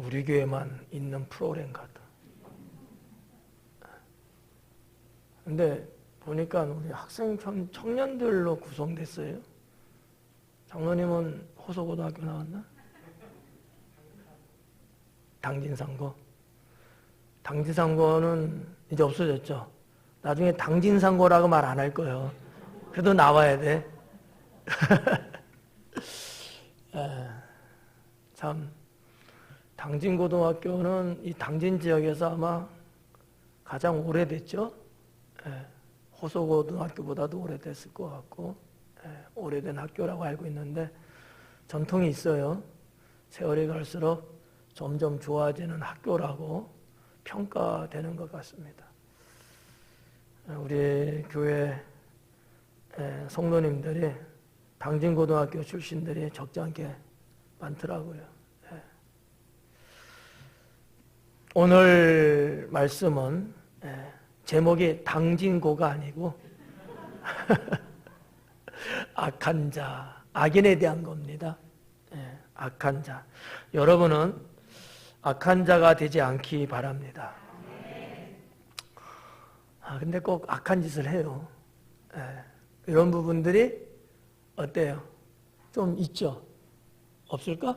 우리 교회만 있는 프로그램 같아. 근데 보니까 우리 학생 청년들로 구성됐어요. 장로님은 호서고등학교 나왔나? 당진상고. 당진상고는 이제 없어졌죠. 나중에 당진상고라고 말 안 할 거예요. 그래도 나와야 돼. 참 당진고등학교는 이 당진 지역에서 아마 가장 오래됐죠. 호서고등학교보다도 오래됐을 것 같고 오래된 학교라고 알고 있는데 전통이 있어요. 세월이 갈수록 점점 좋아지는 학교라고 평가되는 것 같습니다. 우리 교회 성도님들이 당진고등학교 출신들이 적지 않게 많더라고요. 오늘 말씀은 제목이 당진고가 아니고 악한 자, 악인에 대한 겁니다. 악한 자. 여러분은 악한 자가 되지 않기 바랍니다. 근데 꼭 악한 짓을 해요. 이런 부분들이 어때요? 좀 있죠? 없을까?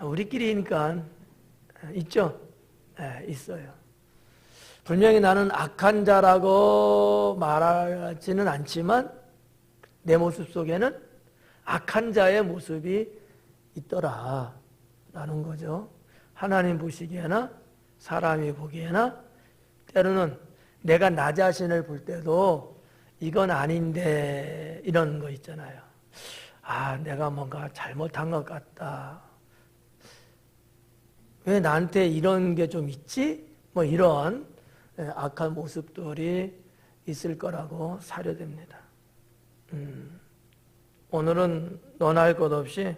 우리끼리니까 있죠? 있어요. 분명히 나는 악한 자라고 말하지는 않지만 내 모습 속에는 악한 자의 모습이 있더라 라는 거죠. 하나님 보시기에나 사람이 보기에나 때로는 내가 나 자신을 볼 때도 이건 아닌데 이런 거 있잖아요. 내가 뭔가 잘못한 것 같다. 왜 나한테 이런 게 좀 있지? 뭐 이런 악한 모습들이 있을 거라고 사료됩니다. 오늘은 너나 할 것 없이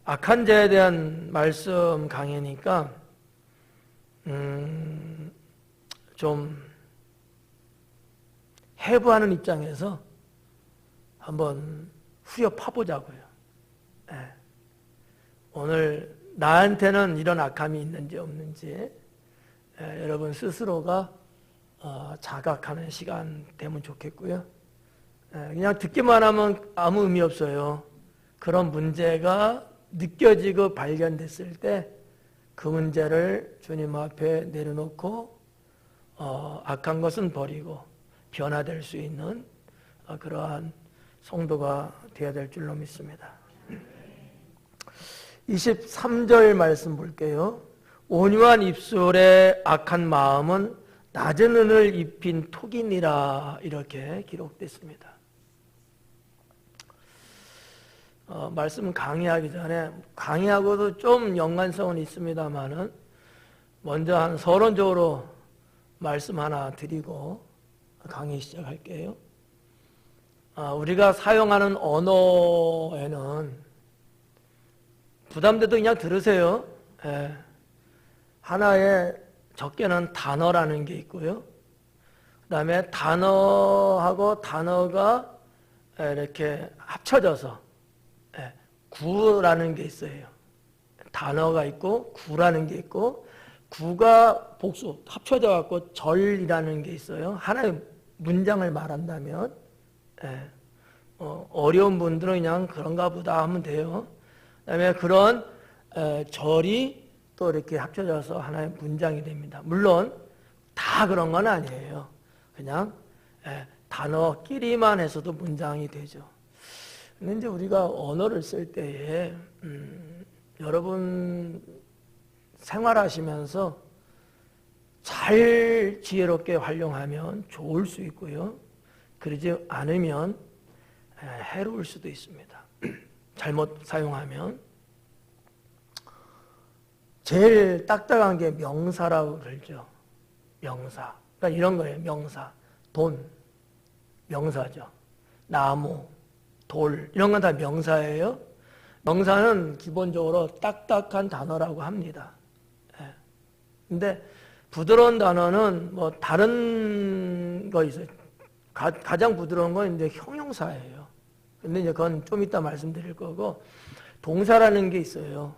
악한 자에 대한 말씀 강의니까 좀 해부하는 입장에서 한번 후려 파보자고요. 오늘 나한테는 이런 악함이 있는지 없는지 여러분 스스로가 자각하는 시간 되면 좋겠고요. 그냥 듣기만 하면 아무 의미 없어요. 그런 문제가 느껴지고 발견됐을 때 그 문제를 주님 앞에 내려놓고 악한 것은 버리고 변화될 수 있는 그러한 성도가 되어야 될 줄로 믿습니다. 23절 말씀 볼게요. 온유한 입술에 악한 마음은 낮은 은을 입힌 톡이니라 이렇게 기록됐습니다. 말씀 강의하기 전에 강의하고도 좀 연관성은 있습니다만은 먼저 한 서론적으로 말씀 하나 드리고 강의 시작할게요. 우리가 사용하는 언어에는 부담돼도 그냥 들으세요. 하나의 적게는 단어라는 게 있고요. 그 다음에 단어하고 단어가 이렇게 합쳐져서 구라는 게 있어요. 단어가 있고 구라는 게 있고 구가 복수 합쳐져 갖고 절이라는 게 있어요. 하나의 문장을 말한다면 어려운 분들은 그냥 그런가 보다 하면 돼요. 그다음에 그런 절이 또 이렇게 합쳐져서 하나의 문장이 됩니다. 물론 다 그런 건 아니에요. 그냥 단어끼리만 해서도 문장이 되죠. 근데 이제 우리가 언어를 쓸 때에 여러분 생활하시면서 잘 지혜롭게 활용하면 좋을 수 있고요. 그러지 않으면 해로울 수도 있습니다. 잘못 사용하면. 제일 딱딱한 게 명사라고 그러죠. 명사. 그러니까 이런 거예요. 명사. 돈. 명사죠. 나무. 돌. 이런 건 다 명사예요. 명사는 기본적으로 딱딱한 단어라고 합니다. 근데 부드러운 단어는 뭐 다른 거 있어요. 가장 부드러운 건 이제 형용사예요. 근데 이제 그건 좀 이따 말씀드릴 거고, 동사라는 게 있어요.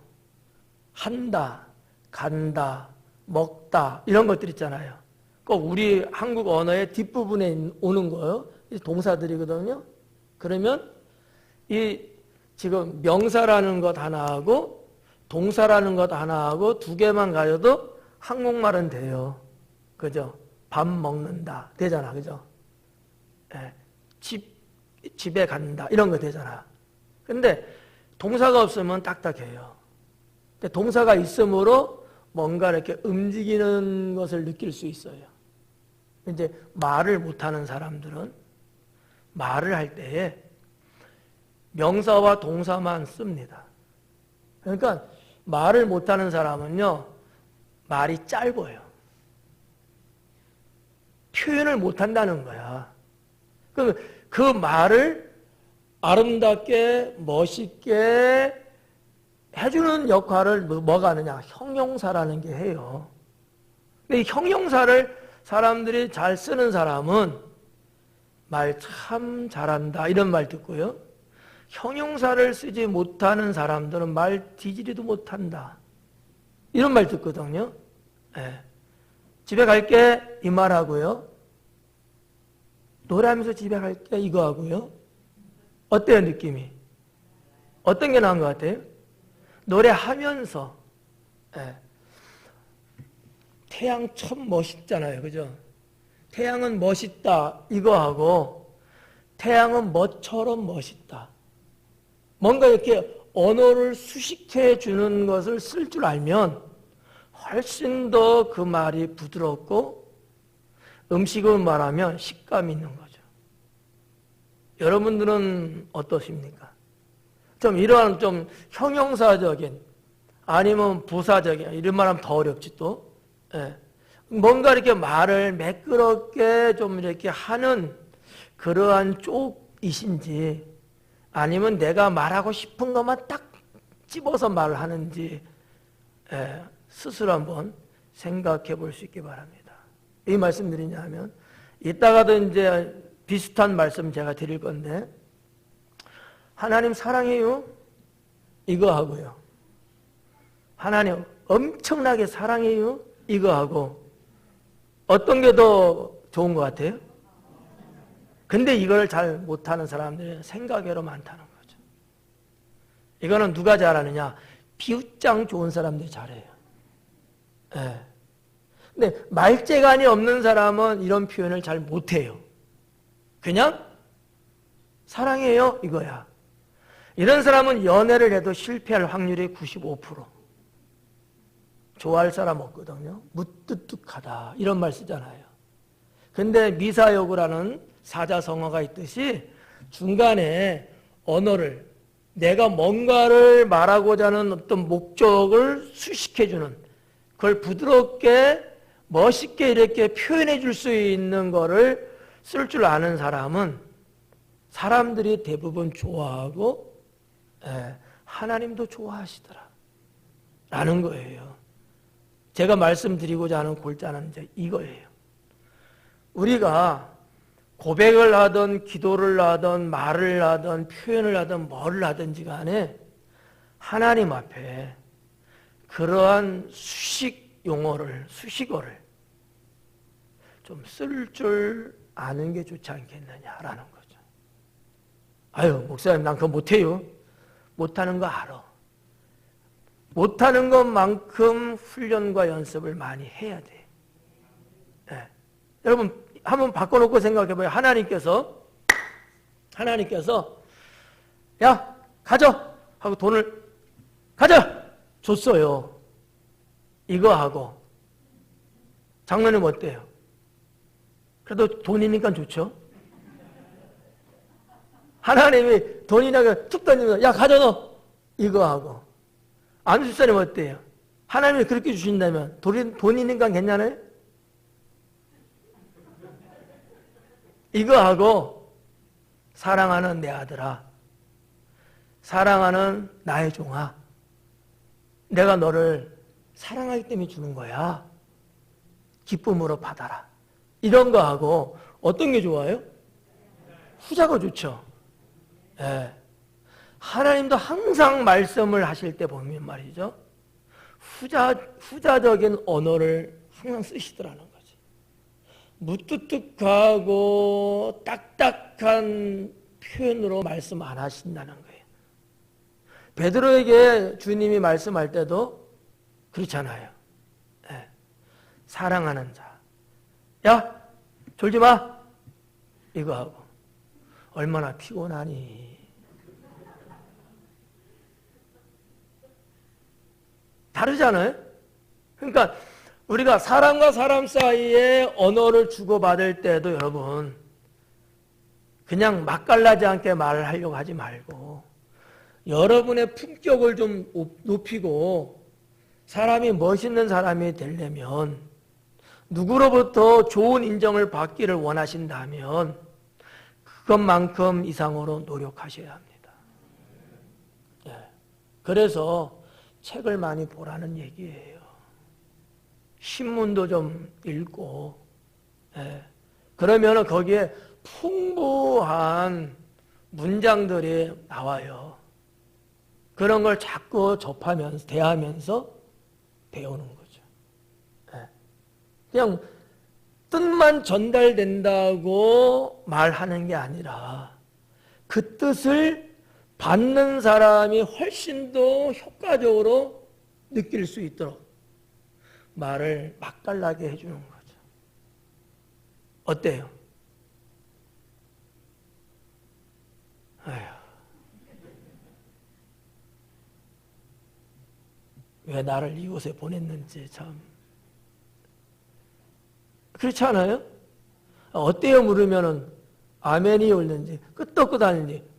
한다, 간다, 먹다 이런 것들 있잖아요. 꼭 우리 한국 언어의 뒷부분에 오는 거예요. 동사들이거든요. 그러면 이 지금 명사라는 것 하나하고 동사라는 것 하나하고 두 개만 가져도 한국말은 돼요. 그죠? 밥 먹는다 되잖아. 그죠? 예. 집에 간다 이런 거 되잖아. 근데 동사가 없으면 딱딱해요. 근데 동사가 있으므로 뭔가 이렇게 움직이는 것을 느낄 수 있어요. 이제 말을 못하는 사람들은 말을 할 때에 명사와 동사만 씁니다. 그러니까 말을 못하는 사람은요, 말이 짧아요. 표현을 못한다는 거야. 그럼 그 말을 아름답게 멋있게 해주는 역할을 뭐가 하느냐? 형용사라는 게 해요. 근데 이 형용사를 사람들이 잘 쓰는 사람은 말 참 잘한다 이런 말 듣고요. 형용사를 쓰지 못하는 사람들은 말 뒤지리도 못한다 이런 말 듣거든요. 네. 집에 갈게 이 말하고요. 노래하면서 집에 갈게 이거 하고요. 어때요 느낌이? 어떤 게 나은 것 같아요? 노래하면서 네. 태양 참 멋있잖아요. 그죠? 태양은 멋있다 이거 하고 태양은 뭐처럼 멋있다. 뭔가 이렇게 언어를 수식해 주는 것을 쓸 줄 알면 훨씬 더 그 말이 부드럽고 음식을 말하면 식감이 있는 거죠. 여러분들은 어떠십니까? 좀 이러한 좀 형용사적인 아니면 부사적인 이런 말하면 더 어렵지 또. 예. 뭔가 이렇게 말을 매끄럽게 좀 이렇게 하는 그러한 쪽이신지 아니면 내가 말하고 싶은 것만 딱 집어서 말을 하는지 스스로 한번 생각해 볼 수 있기 바랍니다. 이 말씀 드리냐 하면 이따가도 이제 비슷한 말씀 제가 드릴 건데 하나님 사랑해요? 이거 하고요. 하나님 엄청나게 사랑해요? 이거 하고 어떤 게 더 좋은 것 같아요? 근데 이걸 잘 못하는 사람들은 생각외로 많다는 거죠. 이거는 누가 잘하느냐? 비웃장 좋은 사람들이 잘해요. 네. 근데 말재간이 없는 사람은 이런 표현을 잘 못해요. 그냥 사랑해요 이거야. 이런 사람은 연애를 해도 실패할 확률이 95%. 좋아할 사람 없거든요. 무뚝뚝하다 이런 말 쓰잖아요. 근데 미사여구라는 사자성어가 있듯이 중간에 언어를 내가 뭔가를 말하고자 하는 어떤 목적을 수식해주는 그걸 부드럽게 멋있게 이렇게 표현해 줄 수 있는 거를 쓸 줄 아는 사람은 사람들이 대부분 좋아하고 하나님도 좋아하시더라 라는 거예요. 제가 말씀드리고자 하는 골자는 이제 이거예요. 우리가 고백을 하든 기도를 하든 말을 하든 표현을 하든 뭘 하든지 간에 하나님 앞에 그러한 수식어를 좀 쓸 줄 아는 게 좋지 않겠느냐라는 거죠. 아유 목사님 난 그거 못해요. 못하는 거 알아. 못하는 것만큼 훈련과 연습을 많이 해야 돼. 네. 여러분 한번 바꿔놓고 생각해봐요. 하나님께서 야 가져 하고 돈을 가져 줬어요. 이거 하고 장로님 어때요? 그래도 돈이니까 좋죠. 하나님이 돈이니까 툭 던지면서 야 가져 너 이거 하고 안 주사님 어때요? 하나님이 그렇게 주신다면 돈이니까 괜찮아요? 이거 하고 사랑하는 내 아들아, 사랑하는 나의 종아, 내가 너를 사랑하기 때문에 주는 거야. 기쁨으로 받아라. 이런 거 하고 어떤 게 좋아요? 후자가 좋죠. 예. 하나님도 항상 말씀을 하실 때 보면 말이죠. 후자적인 언어를 항상 쓰시더라는 거지. 무뚝뚝하고 딱딱한 표현으로 말씀 안 하신다는 거예요. 베드로에게 주님이 말씀할 때도 그렇잖아요. 네. 사랑하는 자. 야, 졸지 마. 이거 하고. 얼마나 피곤하니. 다르잖아요. 그러니까 우리가 사람과 사람 사이에 언어를 주고받을 때도 여러분 그냥 맛깔나지 않게 말을 하려고 하지 말고 여러분의 품격을 좀 높이고 사람이 멋있는 사람이 되려면 누구로부터 좋은 인정을 받기를 원하신다면 그것만큼 이상으로 노력하셔야 합니다. 네. 그래서 책을 많이 보라는 얘기예요. 신문도 좀 읽고, 예. 그러면 거기에 풍부한 문장들이 나와요. 그런 걸 자꾸 접하면서, 대하면서 배우는 거죠. 예. 그냥 뜻만 전달된다고 말하는 게 아니라 그 뜻을 받는 사람이 훨씬 더 효과적으로 느낄 수 있도록 말을 맛깔나게 해주는 거죠. 어때요? 아휴. 왜 나를 이곳에 보냈는지 참. 그렇지 않아요? 어때요? 물으면은 아멘이 옳는지 끄떡끄떡 하는지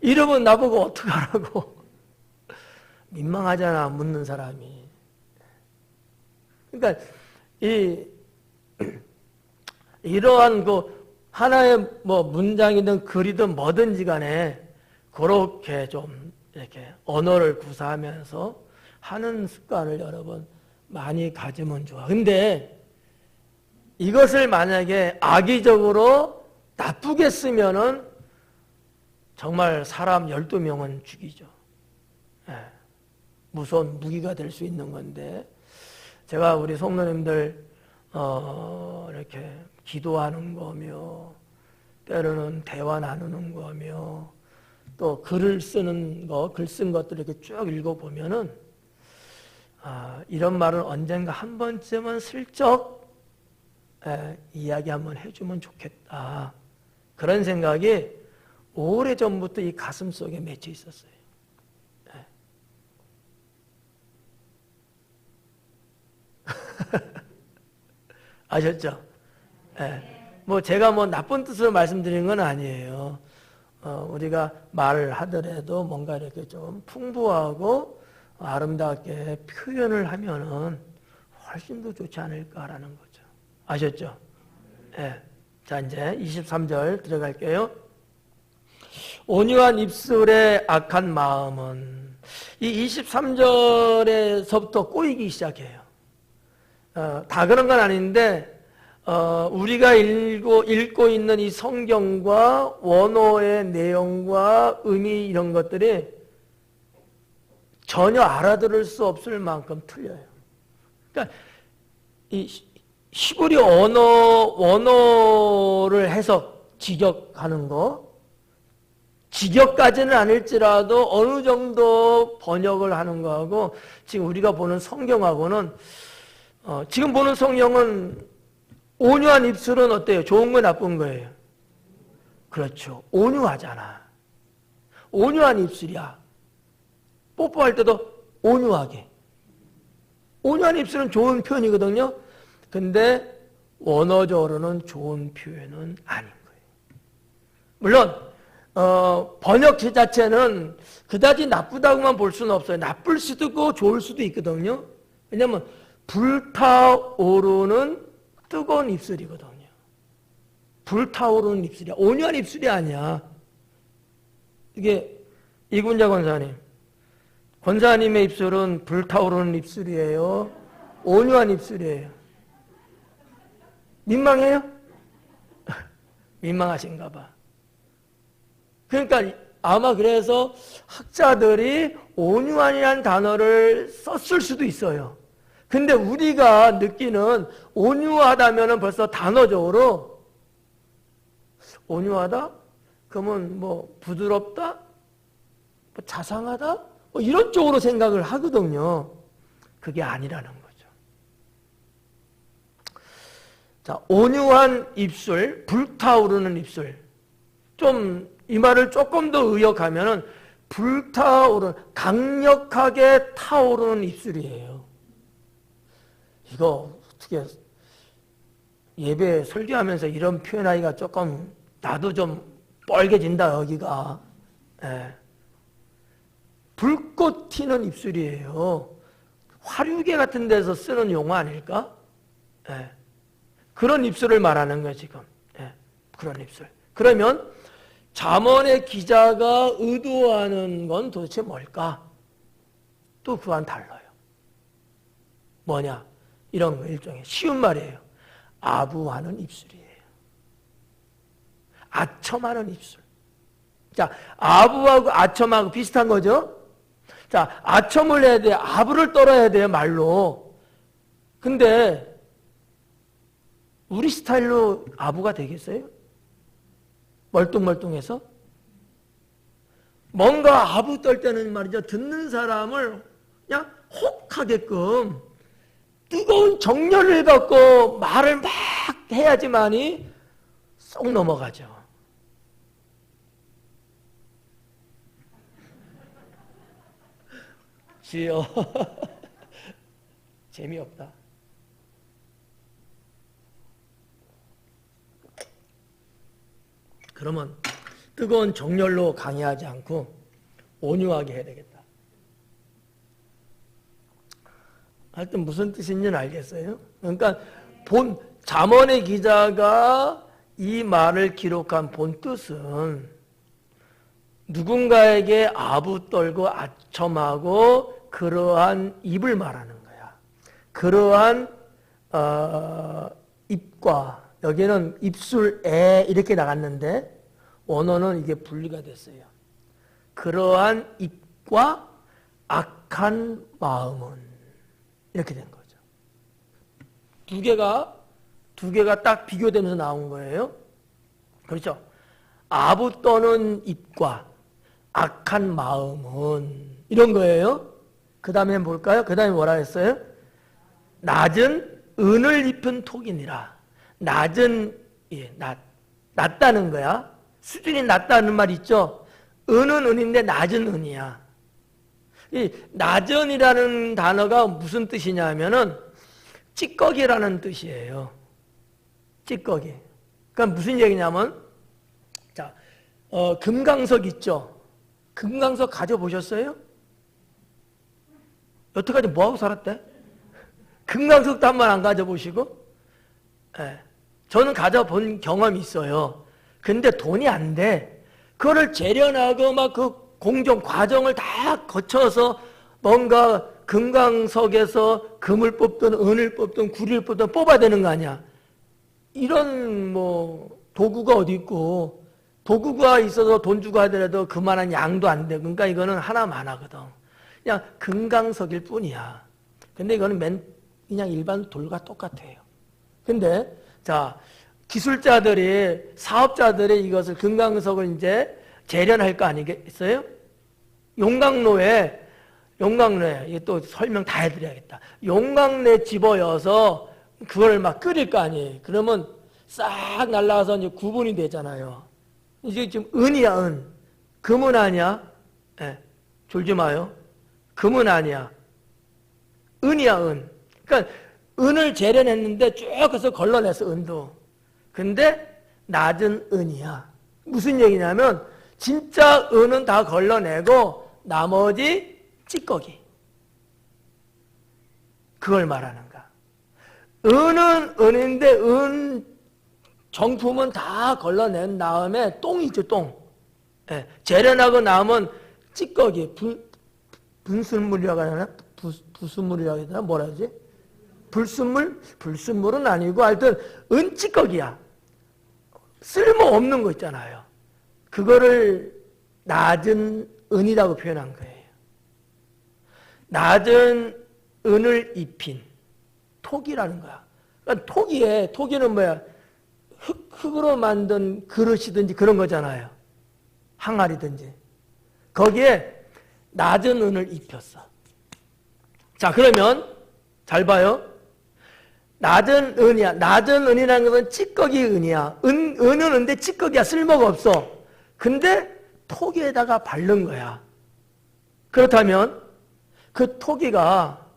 이러면 나보고 어떡하라고. 민망하잖아, 묻는 사람이. 그러니까, 이러한 하나의 문장이든 글이든 뭐든지 간에, 그렇게 좀, 이렇게 언어를 구사하면서 하는 습관을 여러분 많이 가지면 좋아. 근데, 이것을 만약에 악의적으로 나쁘게 쓰면은 정말 사람 12명은 죽이죠. 예. 무서운 무기가 될 수 있는 건데, 제가 우리 성도님들, 이렇게 기도하는 거며, 때로는 대화 나누는 거며, 또 글을 쓰는 거, 글 쓴 것들 이렇게 쭉 읽어보면은, 이런 말은 언젠가 한 번쯤은 슬쩍, 이야기 한번 해주면 좋겠다. 그런 생각이 오래전부터 이 가슴 속에 맺혀 있었어요. 네. 아셨죠? 네. 제가 나쁜 뜻으로 말씀드린 건 아니에요. 우리가 말을 하더라도 뭔가 이렇게 좀 풍부하고 아름답게 표현을 하면은 훨씬 더 좋지 않을까라는 거죠. 아셨죠? 네. 자, 이제 23절 들어갈게요. 온유한 입술에 악한 마음은, 이 23절에서부터 꼬이기 시작해요. 다 그런 건 아닌데, 우리가 읽고 있는 이 성경과 원어의 내용과 의미 이런 것들이 전혀 알아들을 수 없을 만큼 틀려요. 그러니까 이 히브리 원어를 해서 직역하는 거, 직역까지는 아닐지라도 어느 정도 번역을 하는 거하고 지금 우리가 보는 성경하고는 지금 보는 성경은 온유한 입술은 어때요? 좋은 거 나쁜 거예요? 그렇죠. 온유하잖아. 온유한 입술이야. 뽀뽀할 때도 온유하게. 온유한 입술은 좋은 표현이거든요. 근데 원어적으로는 좋은 표현은 아닌 거예요. 물론 번역체 자체는 그다지 나쁘다고만 볼 수는 없어요. 나쁠 수도 있고 좋을 수도 있거든요. 왜냐하면 불타오르는 뜨거운 입술이거든요. 불타오르는 입술이야. 온유한 입술이 아니야. 이게 이군자 권사님의 입술은 불타오르는 입술이에요? 온유한 입술이에요? 민망해요? 민망하신가 봐. 그러니까 아마 그래서 학자들이 온유한이라는 단어를 썼을 수도 있어요. 근데 우리가 느끼는 온유하다면은 벌써 단어적으로 온유하다? 그러면 뭐 부드럽다? 뭐 자상하다? 뭐 이런 쪽으로 생각을 하거든요. 그게 아니라는 거죠. 자, 온유한 입술, 불타오르는 입술. 좀 이 말을 조금 더 의역하면은 불타오르는, 강력하게 타오르는 입술이에요. 이거 어떻게 예배 설교하면서 이런 표현하기가 조금 나도 좀 뻘개진다 여기가. 예. 불꽃 튀는 입술이에요. 화류계 같은 데서 쓰는 용어 아닐까? 예. 그런 입술을 말하는 거예요 지금. 예. 그런 입술. 그러면 잠언의 기자가 의도하는 건 도대체 뭘까? 또 그와는 달라요. 뭐냐? 이런 거 일종의 쉬운 말이에요. 아부하는 입술이에요. 아첨하는 입술. 자, 아부하고 아첨하고 비슷한 거죠? 자, 아첨을 해야 돼요. 아부를 떨어야 돼요, 말로. 근데 우리 스타일로 아부가 되겠어요? 멀뚱멀뚱해서? 뭔가 아부 떨 때는 말이죠. 듣는 사람을 그냥 혹하게끔 뜨거운 정열을 갖고 말을 막 해야지만이 쏙 넘어가죠. 지요. 재미없다. 그러면 뜨거운 정열로 강요하지 않고 온유하게 해야 되겠다. 하여튼 무슨 뜻인지는 알겠어요? 그러니까 잠언의 기자가 이 말을 기록한 본 뜻은 누군가에게 아부 떨고 아첨하고 그러한 입을 말하는 거야. 그러한 입과, 여기는 입술에 이렇게 나갔는데 원어는 이게 분리가 됐어요. 그러한 입과 악한 마음은 이렇게 된 거죠. 두 개가 딱 비교되면서 나온 거예요. 그렇죠? 아부 떠는 입과 악한 마음은 이런 거예요. 그 다음에 볼까요? 그 다음에 뭐라 했어요? 낮은 은을 입은 톡이니라. 낮은, 낮다는 거야. 수준이 낮다는 말 있죠? 은은 은인데 낮은 은이야. 이 낮은이라는 단어가 무슨 뜻이냐면은 찌꺼기라는 뜻이에요. 찌꺼기. 그러니까 무슨 얘기냐면, 자, 금강석 있죠? 금강석 가져보셨어요? 여태까지 뭐하고 살았대? 금강석도 한 번 안 가져보시고? 예. 저는 가져본 경험이 있어요. 근데 돈이 안 돼. 그거를 재련하고 막 그 공정, 과정을 다 거쳐서 뭔가 금강석에서 금을 뽑든 은을 뽑든 구리를 뽑든 뽑아야 되는 거 아니야. 이런 뭐 도구가 어디 있고, 도구가 있어서 돈 주고 하더라도 그만한 양도 안 돼. 그러니까 이거는 하나만 하거든. 그냥 금강석일 뿐이야. 근데 이거는 그냥 일반 돌과 똑같아요. 근데 자, 기술자들이, 사업자들이 이것을 금강석을 이제 재련할 거 아니겠어요? 용광로에 이게 또 설명 다 해드려야겠다. 용광로에 집어여서 그걸 막 끓일 거 아니에요. 그러면 싹 날라가서 이제 구분이 되잖아요. 이제 지금 은이야, 은. 금은 아니야. 예, 졸지 마요. 금은 아니야. 은이야, 은. 그러니까 은을 재련했는데 쭉 해서 걸러냈어, 은도. 근데 낮은 은이야. 무슨 얘기냐면 진짜 은은 다 걸러내고 나머지 찌꺼기. 그걸 말하는 거야. 은은 은인데 은 정품은 다 걸러낸 다음에 똥이 있죠, 똥. 예, 재련하고 남은 찌꺼기, 분순물이라고 하나? 부순물이라고 해야 되나? 뭐라 하지? 불순물? 불순물은 아니고 하여튼 은찌꺼기야. 쓸모없는 거 있잖아요. 그거를 낮은 은이라고 표현한 거예요. 낮은 은을 입힌 토기라는 거야. 그러니까 토기는 뭐야? 흙으로 만든 그릇이든지 그런 거잖아요. 항아리든지. 거기에 낮은 은을 입혔어. 자, 그러면 잘 봐요. 낮은 은이야. 낮은 은이라는 것은 찌꺼기 은이야. 은은 은데 찌꺼기야. 쓸모가 없어. 근데 토기에다가 바른 거야. 그렇다면 그 토기가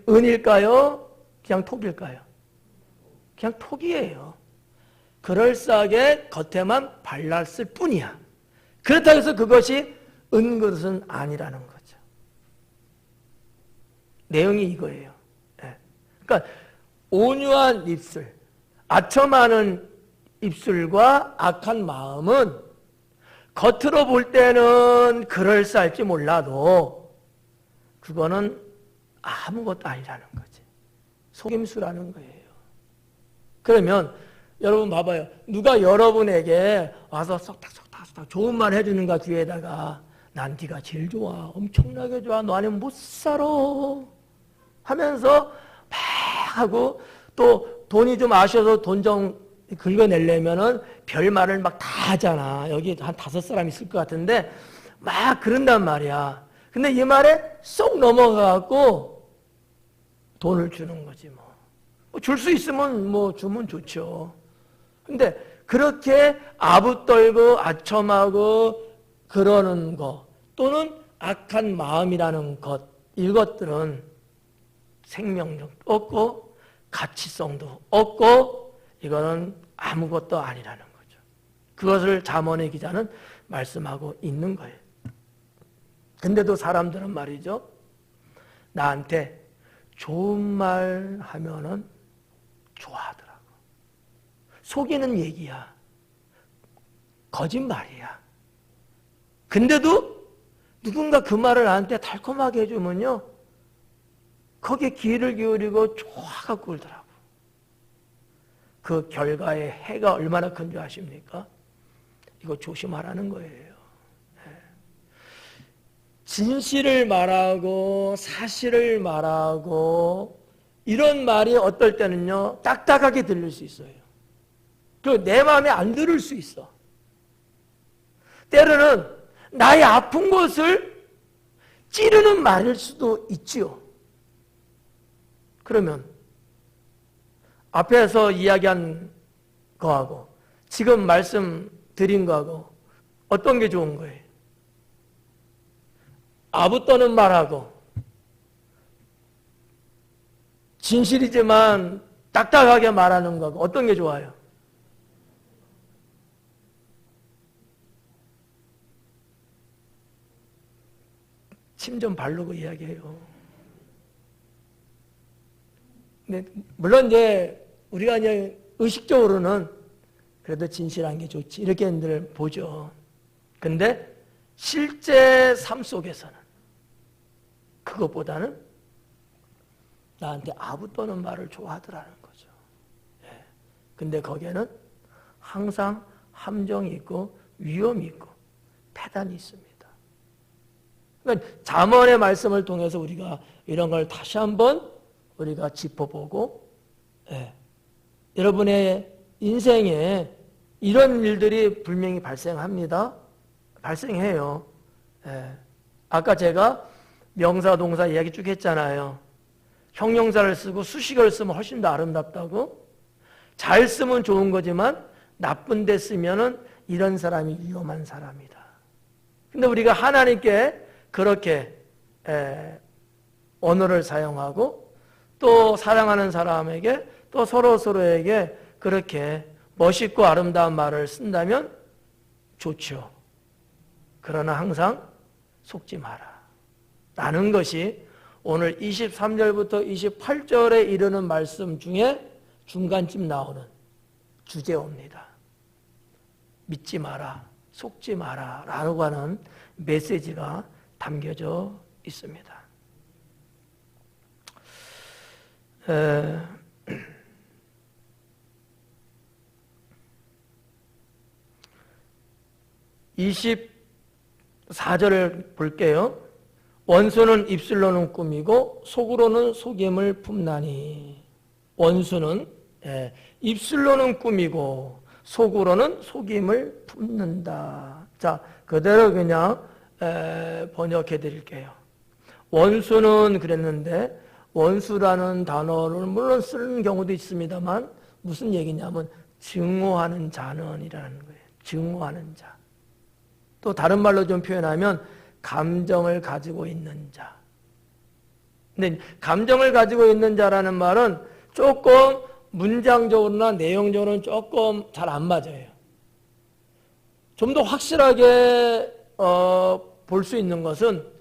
은일까요? 그냥 토기일까요? 그냥 토기예요. 그럴싸하게 겉에만 발랐을 뿐이야. 그렇다고 해서 그것이 은그릇은 아니라는 거죠. 내용이 이거예요. 네. 그러니까 온유한 입술, 아첨하는 입술과 악한 마음은 겉으로 볼 때는 그럴싸할지 몰라도 그거는 아무것도 아니라는 거지. 속임수라는 거예요. 그러면 여러분 봐봐요. 누가 여러분에게 와서 쏙닥 좋은 말 해주는가 뒤에다가 난 네가 제일 좋아. 엄청나게 좋아. 너 아니면 못 살아. 하면서 막 하고 또 돈이 좀 아쉬워서 돈 좀 긁어내려면은 별말을 막 다 하잖아. 여기 한 5사람 있을 것 같은데 막 그런단 말이야. 근데 이 말에 쏙 넘어가갖고 돈을 주는 거지 뭐. 줄 수 있으면 뭐 주면 좋죠. 근데 그렇게 아부떨고 아첨하고 그러는 것 또는 악한 마음이라는 것 이것들은 생명력도 없고 가치성도 없고 이거는 아무것도 아니라는 거죠. 그것을 잠언의 기자는 말씀하고 있는 거예요. 근데도 사람들은 말이죠. 나한테 좋은 말 하면은 좋아하더라고. 속이는 얘기야. 거짓말이야. 근데도 누군가 그 말을 나한테 달콤하게 해주면요. 거기에 귀를 기울이고 좋아갖고 울더라고. 그 결과의 해가 얼마나 큰 줄 아십니까? 이거 조심하라는 거예요. 진실을 말하고 사실을 말하고 이런 말이 어떨 때는요. 딱딱하게 들릴 수 있어요. 그리고 내 마음에 안 들을 수 있어. 때로는 나의 아픈 곳을 찌르는 말일 수도 있지요. 그러면 앞에서 이야기한 거하고 지금 말씀드린 거하고 어떤 게 좋은 거예요? 아부 떠는 말하고 진실이지만 딱딱하게 말하는 거하고 어떤 게 좋아요? 침 좀 바르고 이야기해요. 근데 물론 이제 우리가 그냥 의식적으로는 그래도 진실한 게 좋지 이렇게 늘 보죠. 근데 실제 삶 속에서는 그것보다는 나한테 아부 떠는 말을 좋아하더라는 거죠. 예. 근데 거기에는 항상 함정이 있고 위험이 있고 패단이 있습니다. 그러니까 잠언의 말씀을 통해서 우리가 이런 걸 다시 한번 우리가 짚어보고 예. 여러분의 인생에 이런 일들이 분명히 발생합니다. 발생해요. 예. 아까 제가 명사 동사 이야기 쭉 했잖아요. 형용사를 쓰고 수식어를 쓰면 훨씬 더 아름답다고. 잘 쓰면 좋은 거지만 나쁜 데 쓰면은 이런 사람이 위험한 사람이다. 근데 우리가 하나님께 그렇게 언어를 사용하고 또 사랑하는 사람에게 또 서로에게 그렇게 멋있고 아름다운 말을 쓴다면 좋죠. 그러나 항상 속지 마라. 라는 것이 오늘 23절부터 28절에 이르는 말씀 중에 중간쯤 나오는 주제어입니다. 믿지 마라, 속지 마라 라고 하는 메시지가 담겨져 있습니다. 28 4절을 볼게요. 원수는 입술로는 꾸미고 속으로는 속임을 품나니. 원수는 입술로는 꾸미고 속으로는 속임을 품는다. 자, 그대로 그냥 번역해 드릴게요. 원수는 그랬는데 원수라는 단어를 물론 쓰는 경우도 있습니다만 무슨 얘기냐면 증오하는 자는 이라는 거예요. 증오하는 자. 또 다른 말로 좀 표현하면 감정을 가지고 있는 자. 근데 감정을 가지고 있는 자라는 말은 조금 문장적으로나 내용적으로는 조금 잘 안 맞아요. 좀 더 확실하게 볼 수 있는 것은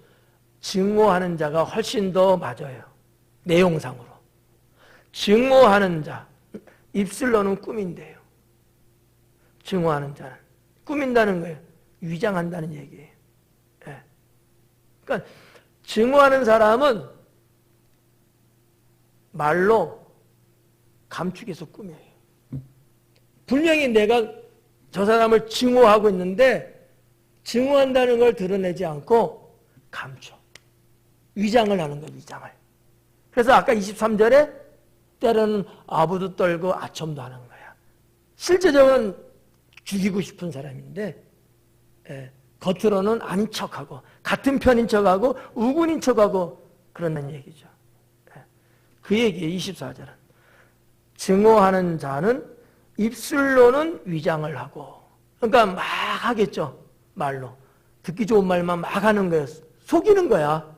증오하는 자가 훨씬 더 맞아요. 내용상으로. 증오하는 자, 입술로는 꾸민대요. 증오하는 자는 꾸민다는 거예요. 위장한다는 얘기예요. 예. 그러니까 증오하는 사람은 말로 감추기해서 꾸며요. 분명히 내가 저 사람을 증오하고 있는데 증오한다는 걸 드러내지 않고 감춰. 위장을 하는 거예요. 위장을. 그래서 아까 23절에 때로는 아부도 떨고 아첨도 하는 거야. 실제적으로는 죽이고 싶은 사람인데 겉으로는 아닌 척하고 같은 편인 척하고 우군인 척하고 그런다는 얘기죠. 그 얘기예요. 24절은. 증오하는 자는 입술로는 위장을 하고 그러니까 막 하겠죠. 말로. 듣기 좋은 말만 막 하는 거예요. 속이는 거야.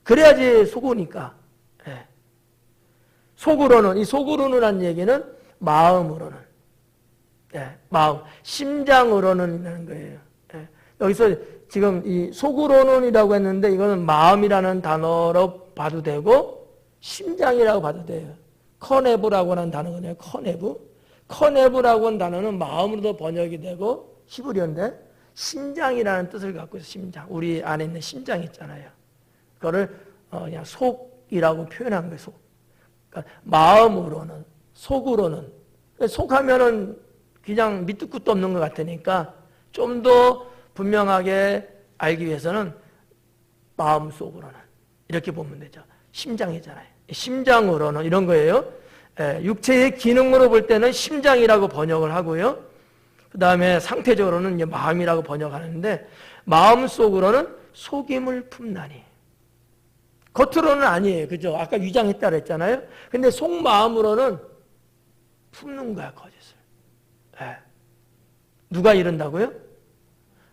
그래야지 속으니까. 속으로는, 이 속으로는 한 얘기는 마음으로는. 마음. 심장으로는 이라는 거예요. 여기서 지금 이 속으로는이라고 했는데 이거는 마음이라는 단어로 봐도 되고 심장이라고 봐도 돼요. 커네브라고 하는 단어거든요. 커네브. 커네브라고 하는 단어는 마음으로도 번역이 되고 히브리어인데 심장이라는 뜻을 갖고 있어요. 심장. 우리 안에 있는 심장 있잖아요. 그거를 그냥 속이라고 표현한 거예요. 속. 그러니까 마음으로는, 속으로는. 속하면은 그냥 밑도 끝도 없는 것 같으니까 좀 더 분명하게 알기 위해서는 마음속으로는 이렇게 보면 되죠. 심장이잖아요. 심장으로는 이런 거예요. 육체의 기능으로 볼 때는 심장이라고 번역을 하고요. 그 다음에 상태적으로는 이제 마음이라고 번역하는데 마음속으로는 속임을 품나니. 겉으로는 아니에요. 그죠? 아까 위장했다 그랬잖아요. 근데 속마음으로는 품는 거야, 거짓을. 누가 이런다고요?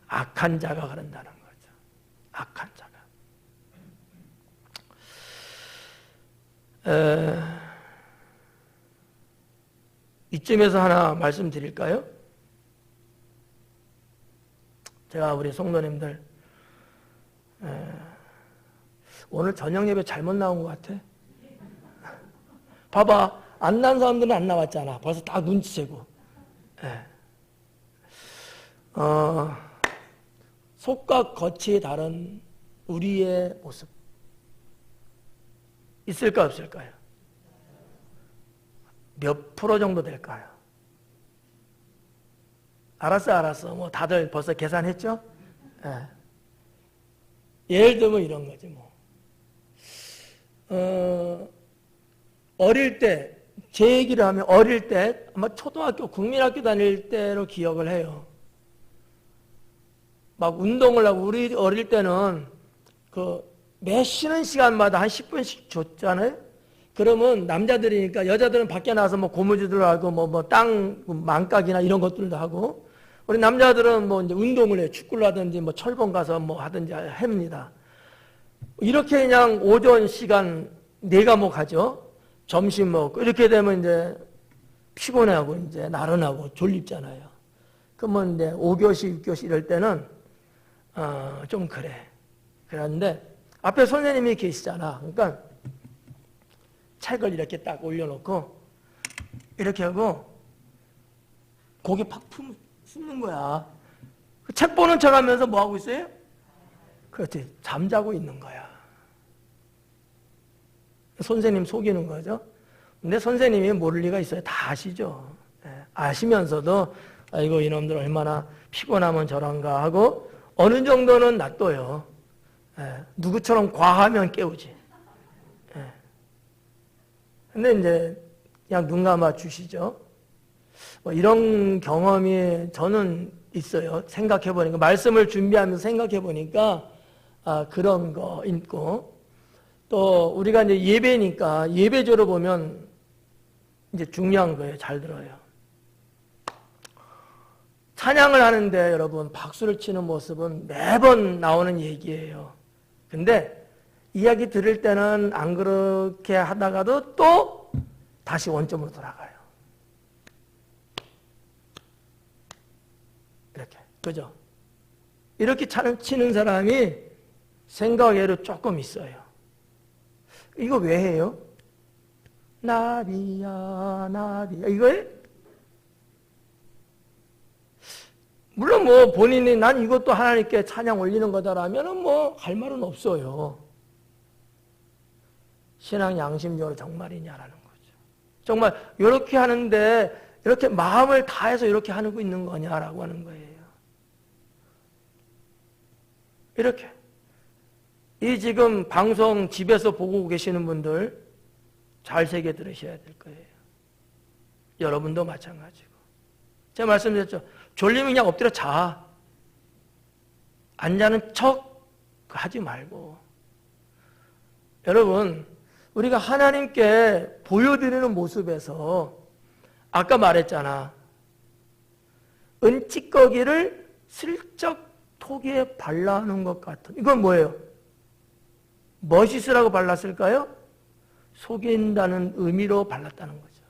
악한 자가 그런다는 거죠. 악한 자가. 이쯤에서 하나 말씀드릴까요? 제가 우리 성도님들 오늘 저녁 예배 잘못 나온 것 같아. 봐봐. 안 난 사람들은 안 나왔잖아. 벌써 다 눈치채고. 속과 겉이 다른 우리의 모습. 있을까 없을까요? 몇 프로 정도 될까요? 알았어. 뭐 다들 벌써 계산했죠? 예를 들면 이런 거지 뭐. 어릴 때, 제 얘기를 하면 어릴 때, 아마 초등학교, 국민학교 다닐 때로 기억을 해요. 막 운동을 하고, 우리 어릴 때는 매 쉬는 시간마다 한 10분씩 줬잖아요? 그러면 남자들이니까 여자들은 밖에 나가서 뭐 고무줄을 하고 땅 망각이나 이런 것들도 하고, 우리 남자들은 뭐 이제 운동을 해요. 축구를 하든지 뭐 철봉 가서 뭐 하든지 합니다. 이렇게 그냥 오전 시간 4과목 하죠. 점심 먹고 이렇게 되면 이제 피곤해하고 이제 나른하고 졸립잖아요. 그러면 이제 5교시, 6교시 이럴 때는 좀 그래. 그런데 앞에 선생님이 계시잖아. 그러니까 책을 이렇게 딱 올려놓고 이렇게 하고 고개 팍 숨는 거야. 책 보는 척하면서 뭐 하고 있어요? 그렇지. 잠자고 있는 거야. 선생님 속이는 거죠. 근데 선생님이 모를 리가 있어요. 다 아시죠. 아시면서도 아이고 이놈들 얼마나 피곤하면 저런가 하고 어느 정도는 놔둬요. 누구처럼 과하면 깨우지. 근데 이제 그냥 눈 감아 주시죠. 뭐 이런 경험이 저는 있어요. 생각해 보니까, 말씀을 준비하면서 생각해 보니까 그런 거 있고, 또 우리가 이제 예배니까 예배조로 보면 이제 중요한 거예요. 잘 들어요. 찬양을 하는데 여러분 박수를 치는 모습은 매번 나오는 얘기예요. 근데 이야기 들을 때는 안 그렇게 하다가도 또 다시 원점으로 돌아가요. 이렇게. 그죠? 이렇게 치는 사람이 생각외로 조금 있어요. 이거 왜 해요? 나비야, 나비야. 이거예요? 물론 뭐 본인이 난 이것도 하나님께 찬양 올리는 거다라면 뭐 할 말은 없어요. 신앙 양심적으로 정말이냐라는 거죠. 정말 이렇게 하는데 이렇게 마음을 다해서 이렇게 하고 있는 거냐라고 하는 거예요. 이렇게. 이 지금 방송 집에서 보고 계시는 분들 잘 새겨 들으셔야 될 거예요. 여러분도 마찬가지고. 제가 말씀드렸죠. 졸리면 그냥 엎드려 자. 안 자는 척 하지 말고. 여러분, 우리가 하나님께 보여드리는 모습에서 아까 말했잖아. 은찌꺼기를 슬쩍 토기에 발라놓은 것 같은. 이건 뭐예요? 멋있으라고 발랐을까요? 속인다는 의미로 발랐다는 거죠.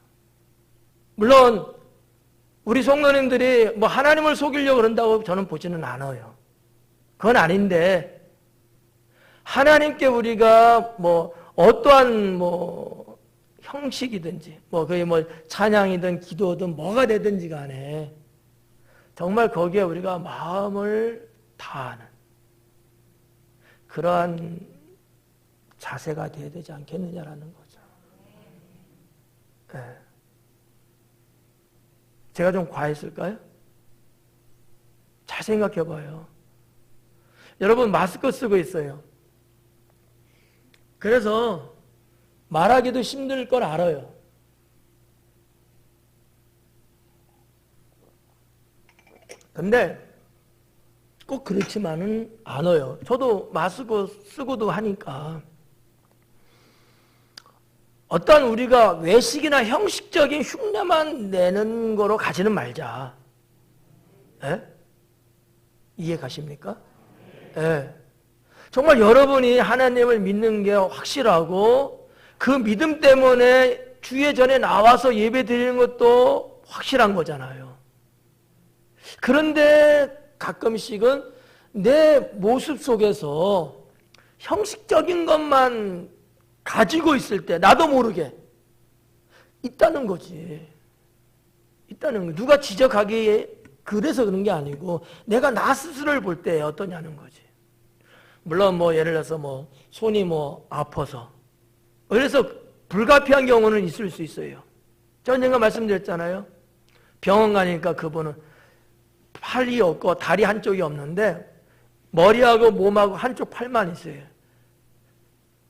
물론 우리 성도님들이 뭐 하나님을 속이려고 그런다고 저는 보지는 않아요. 그건 아닌데, 하나님께 우리가 뭐 어떠한 뭐 형식이든지 그게 찬양이든 기도든 뭐가 되든지 간에 정말 거기에 우리가 마음을 다하는 그러한 자세가 되어야 되지 않겠느냐라는 거죠. 네. 제가 좀 과했을까요? 잘 생각해 봐요. 여러분 마스크 쓰고 있어요. 그래서 말하기도 힘들 걸 알아요. 근데 꼭 그렇지만은 않아요. 저도 마스크 쓰고도 하니까 어떤 우리가 외식이나 형식적인 흉내만 내는 거로 가지는 말자. 에? 이해 가십니까? 예. 정말 여러분이 하나님을 믿는 게 확실하고 그 믿음 때문에 주의 전에 나와서 예배 드리는 것도 확실한 거잖아요. 그런데 가끔씩은 내 모습 속에서 형식적인 것만 가지고 있을 때 나도 모르게 있다는 거지. 있다는 거. 누가 지적하기에 그래서 그런 게 아니고 내가 나 스스로를 볼 때 어떠냐는 거지. 물론 예를 들어서 손이 아파서 그래서 불가피한 경우는 있을 수 있어요. 전에가 말씀드렸잖아요. 병원 가니까 그분은 팔이 없고 다리 한쪽이 없는데 머리하고 몸하고 한쪽 팔만 있어요.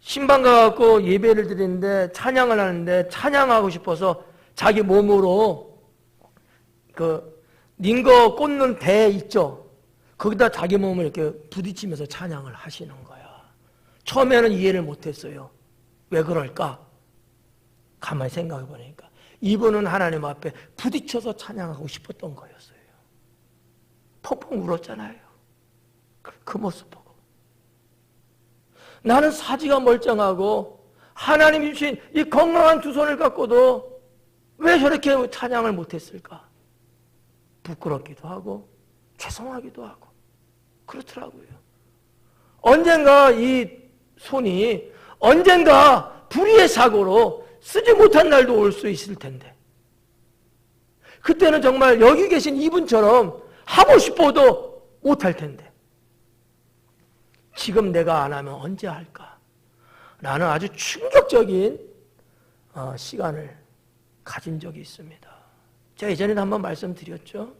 신방 가갖고 예배를 드리는데 찬양을 하는데 찬양하고 싶어서 자기 몸으로 닌거 꽂는 대 있죠. 거기다 자기 몸을 이렇게 부딪히면서 찬양을 하시는 거야. 처음에는 이해를 못했어요. 왜 그럴까? 가만히 생각해 보니까 이분은 하나님 앞에 부딪혀서 찬양하고 싶었던 거였어요. 펑펑 울었잖아요. 그 모습 보고. 나는 사지가 멀쩡하고 하나님이 주신 이 건강한 두 손을 갖고도 왜 저렇게 찬양을 못했을까? 부끄럽기도 하고 죄송하기도 하고 그렇더라고요. 언젠가 이 손이 언젠가 불의의 사고로 쓰지 못한 날도 올 수 있을 텐데 그때는 정말 여기 계신 이분처럼 하고 싶어도 못할 텐데 지금 내가 안 하면 언제 할까? 라는 아주 충격적인 시간을 가진 적이 있습니다. 제가 예전에도 한번 말씀드렸죠.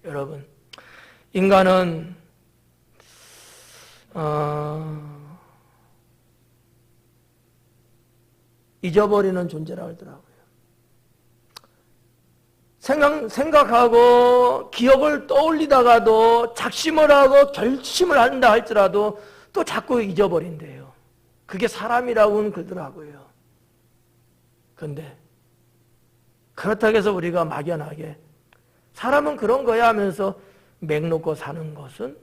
여러분 인간은 잊어버리는 존재라고 하더라고요. 생각하고 기억을 떠올리다가도 작심을 하고 결심을 한다 할지라도 또 자꾸 잊어버린대요. 그게 사람이라고는 그러더라고요. 그런데 그렇다고 해서 우리가 막연하게 사람은 그런 거야 하면서 맥 놓고 사는 것은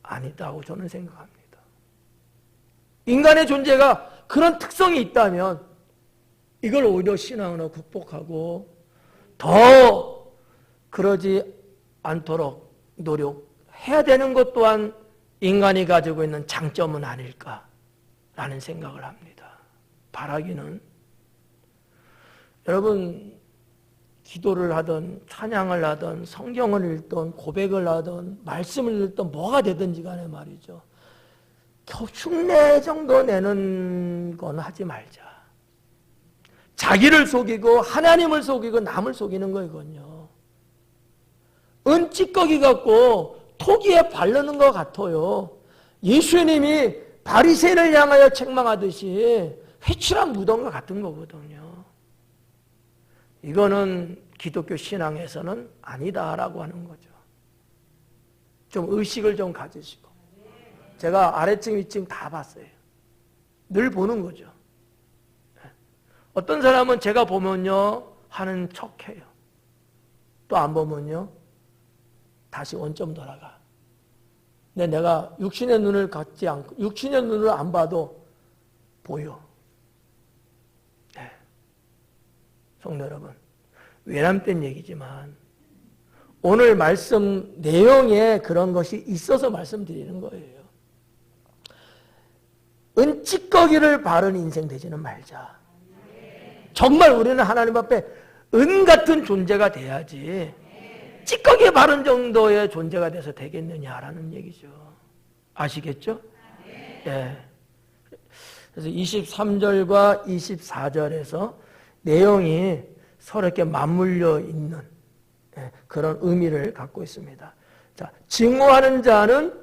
아니다고 저는 생각합니다. 인간의 존재가 그런 특성이 있다면 이걸 오히려 신앙으로 극복하고 더 그러지 않도록 노력해야 되는 것 또한 인간이 가지고 있는 장점은 아닐까라는 생각을 합니다. 바라기는 여러분 기도를 하든 찬양을 하든 성경을 읽든 고백을 하든 말씀을 읽든 뭐가 되든지 간에 말이죠. 흉내 정도 내는 건 하지 말자. 자기를 속이고 하나님을 속이고 남을 속이는 거 이건요. 은찌꺼기 같고 토기에 바르는 것 같아요. 예수님이 바리새인을 향하여 책망하듯이 회칠한 무덤과 같은 거거든요. 이거는 기독교 신앙에서는 아니다라고 하는 거죠. 좀 의식을 좀 가지시고. 제가 아래층 위층 다 봤어요. 늘 보는 거죠. 어떤 사람은 제가 보면요 하는 척해요. 또 안 보면요 다시 원점 돌아가. 근데 내가 육신의 눈을 갖지 않고 육신의 눈을 안 봐도 보여. 네. 성도 여러분, 외람된 얘기지만 오늘 말씀 내용에 그런 것이 있어서 말씀드리는 거예요. 은찌꺼기를 바른 인생 되지는 말자. 정말 우리는 하나님 앞에 은 같은 존재가 돼야지 찌꺼기 바른 정도의 존재가 돼서 되겠느냐라는 얘기죠. 아시겠죠? 예. 그래서 23절과 24절에서 내용이 서로 이렇게 맞물려 있는 그런 의미를 갖고 있습니다. 자, 증오하는 자는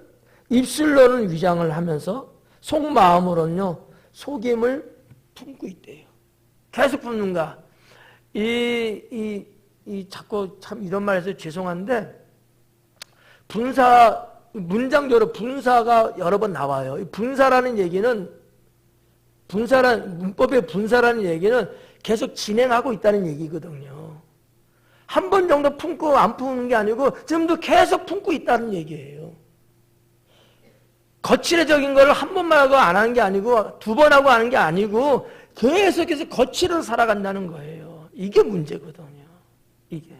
입술로는 위장을 하면서 속마음으로는요 속임을 품고 있대요. 계속 품는가? 자꾸 참 이런 말해서 죄송한데 문장적으로 분사가 여러 번 나와요. 이 분사라는 얘기는 문법의 분사라는 얘기는 계속 진행하고 있다는 얘기거든요. 한 번 정도 품고 안 품는 게 아니고 지금도 계속 품고 있다는 얘기예요. 거칠어적인 걸 한 번만 하고 안 하는 게 아니고 두 번 하고 하는 게 아니고 계속해서 거칠어 살아간다는 거예요. 이게 문제거든요. 이게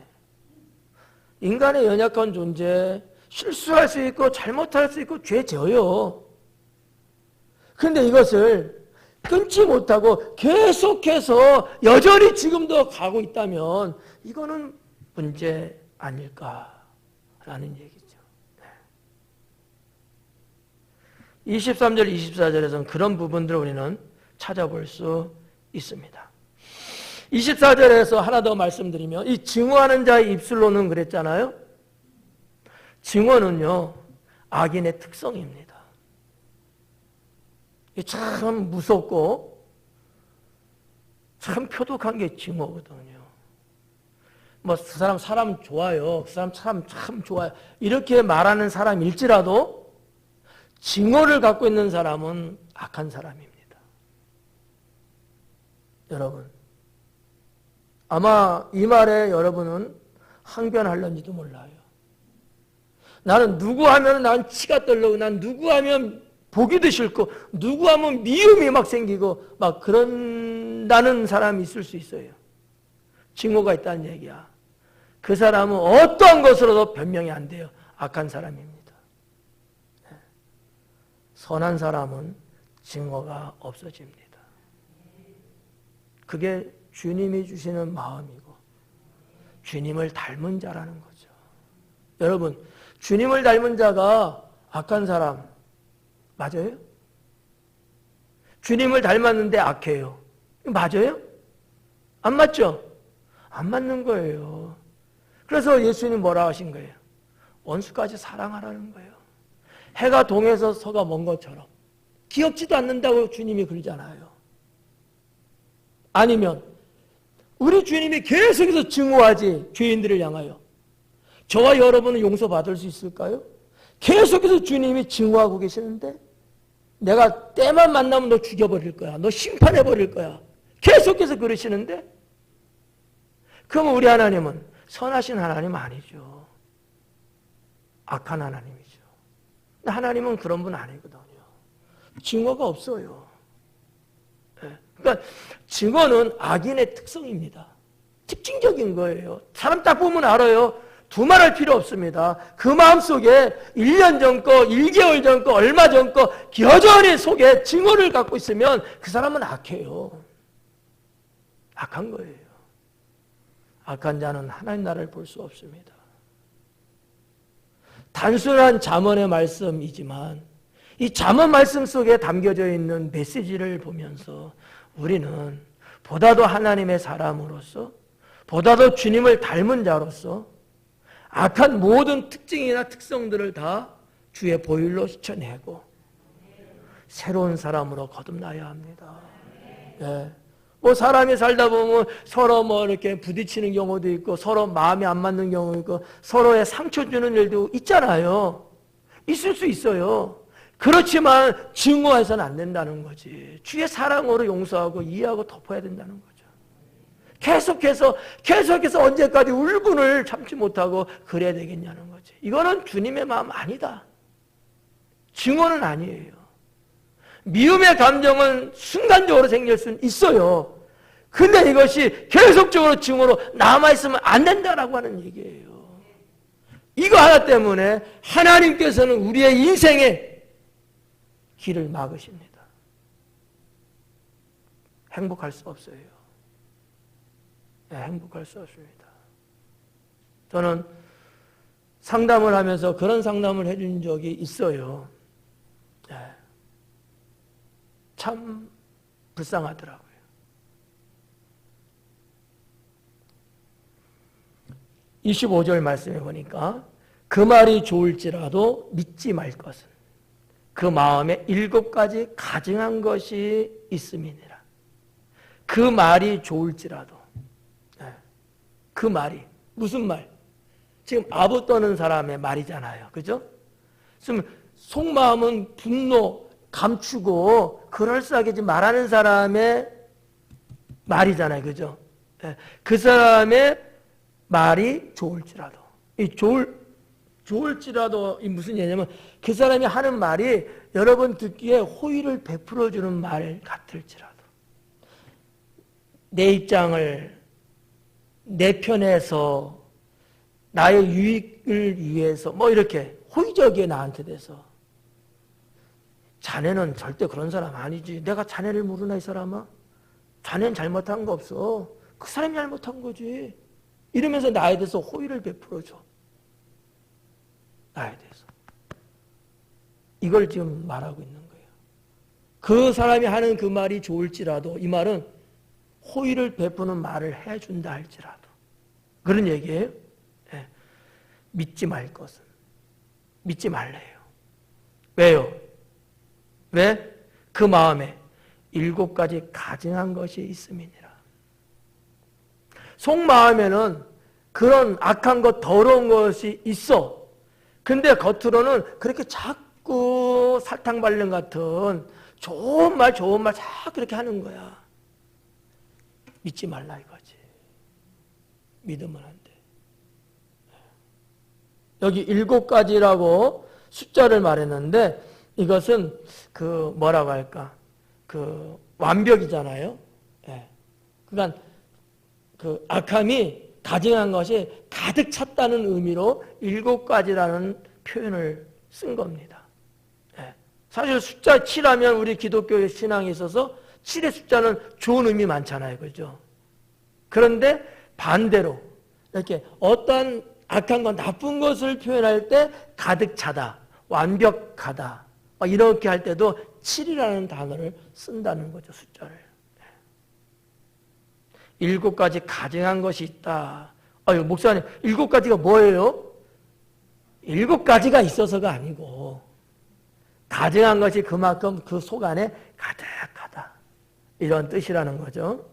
인간의 연약한 존재, 실수할 수 있고 잘못할 수 있고 죄 져요. 그런데 이것을 끊지 못하고 계속해서 여전히 지금도 가고 있다면 이거는 문제 아닐까라는 얘기죠. 23절, 24절에서는 그런 부분들을 우리는 찾아볼 수 있습니다. 24절에서 하나 더 말씀드리면 이 증오하는 자의 입술로는 그랬잖아요. 증오는요 악인의 특성입니다. 참 무섭고 참 표독한 게 증오거든요. 뭐 그 사람 좋아요. 그 사람 참 좋아요. 이렇게 말하는 사람일지라도 증오를 갖고 있는 사람은 악한 사람입니다. 여러분, 아마 이 말에 여러분은 항변하려는지도 몰라요. 나는 누구 하면 난 치가 떨리고 난 누구 하면 보기도 싫고 누구 하면 미움이 막 생기고 막 그런다는 사람이 있을 수 있어요. 증오가 있다는 얘기야. 그 사람은 어떠한 것으로도 변명이 안 돼요. 악한 사람입니다. 선한 사람은 증오가 없어집니다. 그게 주님이 주시는 마음이고 주님을 닮은 자라는 거죠. 여러분, 주님을 닮은 자가 악한 사람 맞아요? 주님을 닮았는데 악해요. 맞아요? 안 맞죠? 안 맞는 거예요. 그래서 예수님 뭐라 하신 거예요? 원수까지 사랑하라는 거예요. 해가 동에서 서가 먼 것처럼 기억지도 않는다고 주님이 그러잖아요. 아니면 우리 주님이 계속해서 증오하지, 죄인들을 향하여. 저와 여러분은 용서받을 수 있을까요? 계속해서 주님이 증오하고 계시는데 내가 때만 만나면 너 죽여버릴 거야, 너 심판해버릴 거야, 계속해서 그러시는데, 그러면 우리 하나님은 선하신 하나님 아니죠. 악한 하나님이죠. 근데 하나님은 그런 분 아니거든요. 증오가 없어요. 그러니까 증오는 악인의 특성입니다. 특징적인 거예요. 사람 딱 보면 알아요. 두말할 필요 없습니다. 그 마음속에 1년 전 거, 1개월 전 거, 얼마 전 거 여전히 속에 증오를 갖고 있으면 그 사람은 악해요. 악한 거예요. 악한 자는 하나님 나라를 볼 수 없습니다. 단순한 잠언의 말씀이지만 이 잠언 말씀 속에 담겨져 있는 메시지를 보면서 우리는 보다도 하나님의 사람으로서, 보다도 주님을 닮은 자로서 악한 모든 특징이나 특성들을 다 주의 보혈로 씻어내고 새로운 사람으로 거듭나야 합니다. 네. 뭐 사람이 살다 보면 서로 뭐 이렇게 부딪히는 경우도 있고, 서로 마음이 안 맞는 경우도 있고, 서로의 상처 주는 일도 있잖아요. 있을 수 있어요. 그렇지만 증오해서는 안 된다는 거지. 주의 사랑으로 용서하고 이해하고 덮어야 된다는 거죠. 계속해서 언제까지 울분을 참지 못하고 그래야 되겠냐는 거지. 이거는 주님의 마음 아니다. 증오는 아니에요. 미움의 감정은 순간적으로 생길 수는 있어요. 근데 이것이 계속적으로 증오로 남아있으면 안 된다라고 하는 얘기예요. 이거 하나 때문에 하나님께서는 우리의 인생에 길을 막으십니다. 행복할 수 없어요. 네, 행복할 수 없습니다. 저는 상담을 하면서 그런 상담을 해준 적이 있어요. 네. 참 불쌍하더라고요. (25절) 말씀해 보니까 그 말이 좋을지라도 믿지 말 것은 그 마음에 7가지 가증한 것이 있음이니라. 그 말이 좋을지라도, 그 말이 무슨 말? 지금 아부 떠는 사람의 말이잖아요. 그죠? 지금 속마음은 분노, 감추고 그럴싸하게 말하는 사람의 말이잖아요. 그죠? 그 사람의 말이 좋을지라도, 이 좋을지라도 이 무슨 얘기냐면 그 사람이 하는 말이 여러분 듣기에 호의를 베풀어주는 말 같을지라도, 내 입장을 내 편에서 나의 유익을 위해서 뭐 이렇게 호의적이게 나한테 대해서, 자네는 절대 그런 사람 아니지, 내가 자네를 모르나 이 사람아, 자네는 잘못한 거 없어, 그 사람이 잘못한 거지, 이러면서 나에 대해서 호의를 베풀어줘. 나에 대해서. 이걸 지금 말하고 있는 거예요. 그 사람이 하는 그 말이 좋을지라도, 이 말은 호의를 베푸는 말을 해준다 할지라도 그런 얘기예요. 네. 믿지 말 것은 믿지 말래요. 왜요? 왜? 그 마음에 7가지 가증한 것이 있음이니라. 속마음에는 그런 악한 것, 더러운 것이 있어. 근데 겉으로는 그렇게 자꾸 사탕 발령 같은 좋은 말 자꾸 그렇게 하는 거야. 믿지 말라 이거지. 믿으면 안 돼. 여기 7가지라고 숫자를 말했는데, 이것은 그 뭐라고 할까, 그 완벽이잖아요. 예. 그러니까 그 악함이 가증한 것이 가득 찼다는 의미로 7가지라는 표현을 쓴 겁니다. 예. 사실 숫자 7하면 우리 기독교의 신앙에 있어서 7의 숫자는 좋은 의미 많잖아요. 그죠? 그런데 반대로 이렇게 어떤 악한 것, 나쁜 것을 표현할 때 가득 차다, 완벽하다, 이렇게 할 때도 7이라는 단어를 쓴다는 거죠. 숫자를. 7가지 가증한 것이 있다. 목사님, 7가지가 뭐예요? 7가지가 있어서가 아니고 가증한 것이 그만큼 그 속 안에 가득하다. 이런 뜻이라는 거죠.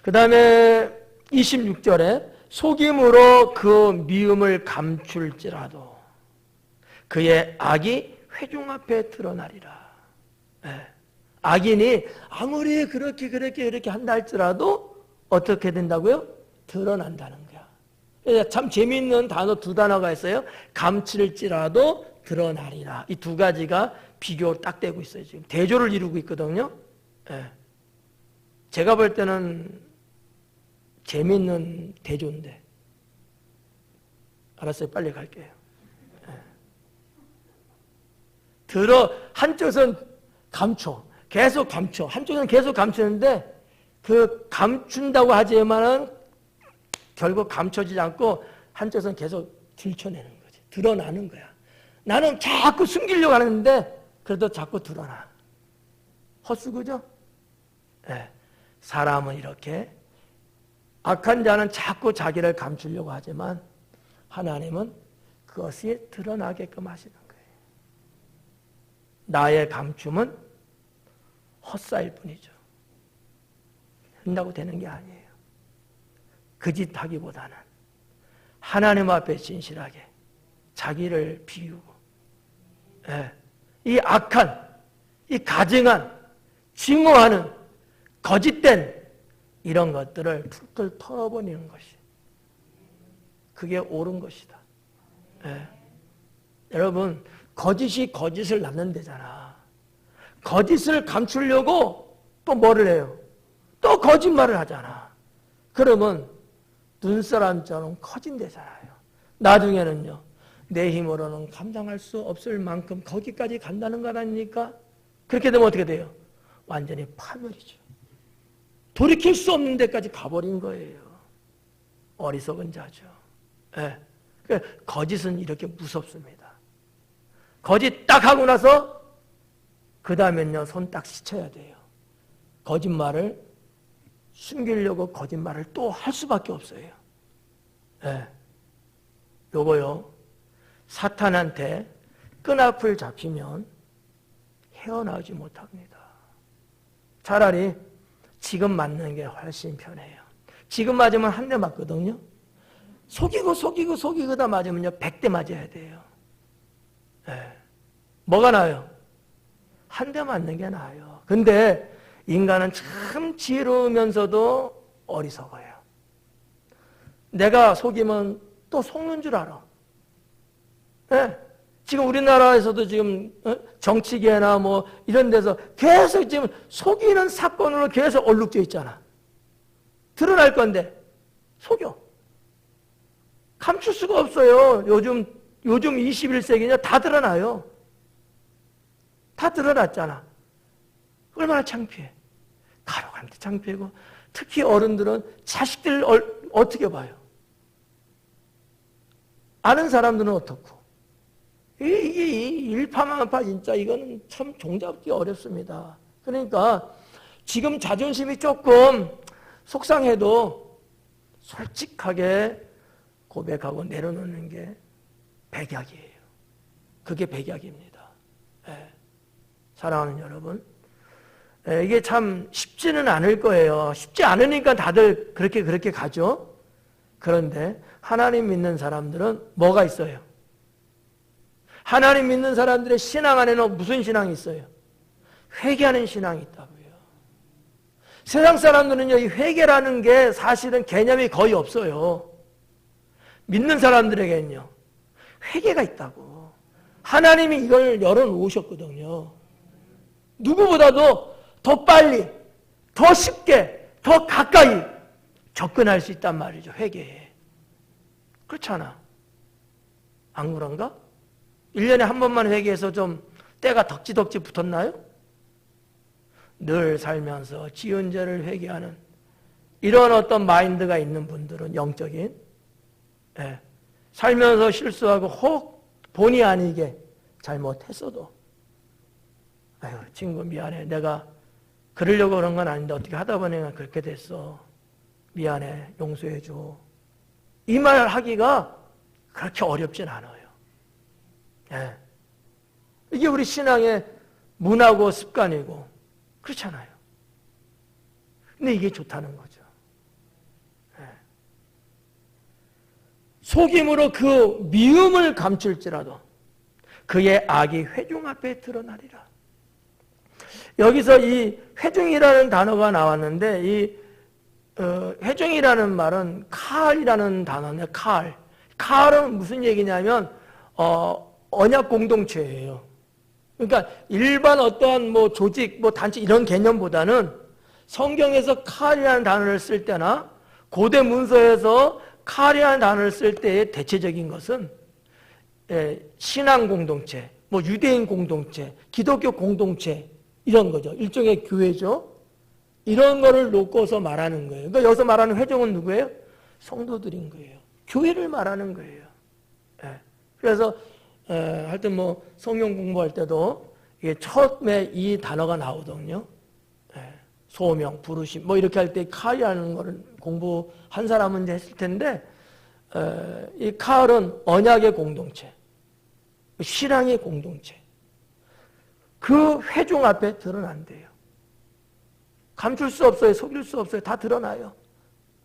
그 다음에 26절에 속임으로 그 미움을 감출지라도 그의 악이 회중 앞에 드러나리라. 네. 악인이 아무리 그렇게 한다 할지라도 어떻게 된다고요? 드러난다는 거야. 참 재미있는 단어 2단어가 있어요. 감출지라도 드러나리라. 이 2가지가 비교 딱 되고 있어요. 지금 대조를 이루고 있거든요. 네. 제가 볼 때는 재미있는 대조인데. 알았어요. 빨리 갈게요. 한쪽은 감춰. 계속 감춰. 한쪽은 계속 감추는데 그 감춘다고 하지만은 결국 감춰지지 않고 한쪽은 계속 들춰내는 거지. 드러나는 거야. 나는 자꾸 숨기려고 하는데 그래도 자꾸 드러나. 헛수고죠? 네. 사람은 이렇게 악한 자는 자꾸 자기를 감추려고 하지만 하나님은 그것이 드러나게끔 하시는 거예요. 나의 감춤은 헛사일 뿐이죠. 한다고 되는 게 아니에요. 그 짓 하기보다는 하나님 앞에 진실하게 자기를 비우고, 이 악한, 이 가증한, 증오하는 거짓된 이런 것들을 툴툴 털어버리는 것이 그게 옳은 것이다. 여러분, 거짓이 거짓을 낳는 데잖아. 거짓을 감추려고 또 뭐를 해요? 또 거짓말을 하잖아. 그러면 눈사람처럼 커진대잖아요. 나중에는요, 내 힘으로는 감당할 수 없을 만큼 거기까지 간다는 것 아닙니까? 그렇게 되면 어떻게 돼요? 완전히 파멸이죠. 돌이킬 수 없는 데까지 가버린 거예요. 어리석은 자죠. 거짓은 이렇게 무섭습니다. 거짓 딱 하고 나서 그 다음엔요, 손 딱 씻어야 돼요. 거짓말을 숨기려고 거짓말을 또 할 수밖에 없어요. 요거요, 사탄한테 끈앞을 잡히면 헤어나오지 못합니다. 차라리 지금 맞는 게 훨씬 편해요. 지금 맞으면 한 대 맞거든요. 속이다 맞으면요, 100대 맞아야 돼요. 뭐가 나아요? 한 대 맞는 게 나아요. 근데 인간은 참 지혜로우면서도 어리석어요. 내가 속이면 또 속는 줄 알아. 지금 우리나라에서도 지금 정치계나 뭐 이런 데서 계속 지금 속이는 사건으로 계속 얼룩져 있잖아. 드러날 건데 속여. 감출 수가 없어요. 요즘 21세기냐 다 드러나요. 다 드러났잖아. 얼마나 창피해. 가족한테 창피하고, 특히 어른들은 자식들 어떻게 봐요? 아는 사람들은 어떻고? 이게 일파만파 진짜 이거는 참 종잡기 어렵습니다. 그러니까 지금 자존심이 조금 속상해도 솔직하게 고백하고 내려놓는 게 백약이에요. 그게 백약입니다. 사랑하는 여러분, 이게 참 쉽지는 않을 거예요. 쉽지 않으니까 다들 그렇게 가죠. 그런데 하나님 믿는 사람들은 뭐가 있어요? 하나님 믿는 사람들의 신앙 안에는 무슨 신앙이 있어요? 회개하는 신앙이 있다고요. 세상 사람들은요, 이 회개라는 게 사실은 개념이 거의 없어요. 믿는 사람들에게는요, 회개가 있다고. 하나님이 이걸 열어놓으셨거든요. 누구보다도 더 빨리, 더 쉽게, 더 가까이 접근할 수 있단 말이죠, 회개에. 그렇잖아. 안 그런가? 1년에 한 번만 회개해서 좀 때가 덕지덕지 붙었나요? 늘 살면서 지은 죄를 회개하는 이런 어떤 마인드가 있는 분들은 영적인, 살면서 실수하고 혹 본의 아니게 잘못했어도, 아유 친구 미안해, 내가 그러려고 그런 건 아닌데 어떻게 하다 보니까 그렇게 됐어, 미안해, 용서해줘, 이 말 하기가 그렇게 어렵진 않아요. 예. 이게 우리 신앙의 문화고 습관이고 그렇잖아요. 근데 이게 좋다는 거죠. 예. 속임으로 그 미움을 감출지라도 그의 악이 회중 앞에 드러나리라. 여기서 이 회중이라는 단어가 나왔는데 이 회중이라는 말은 칼이라는 단어인데 칼은 무슨 얘기냐면 언약 공동체예요. 그러니까 일반 어떠한 뭐 조직, 뭐 단체 이런 개념보다는 성경에서 칼이라는 단어를 쓸 때나 고대 문서에서 칼이라는 단어를 쓸 때의 대체적인 것은 신앙 공동체, 뭐 유대인 공동체, 기독교 공동체 이런 거죠. 일종의 교회죠. 이런 거를 놓고서 말하는 거예요. 그러니까 여기서 말하는 회중은 누구예요? 성도들인 거예요. 교회를 말하는 거예요. 그래서 하여튼 뭐 성경 공부할 때도 이게 처음에 이 단어가 나오거든요. 소명, 부르심 뭐 이렇게 할 때 칼이라는 거를 공부한 사람은 이제 했을 텐데 이 칼은 언약의 공동체, 신앙의 공동체. 그 회중 앞에 드러난대요. 감출 수 없어요. 속일 수 없어요. 다 드러나요.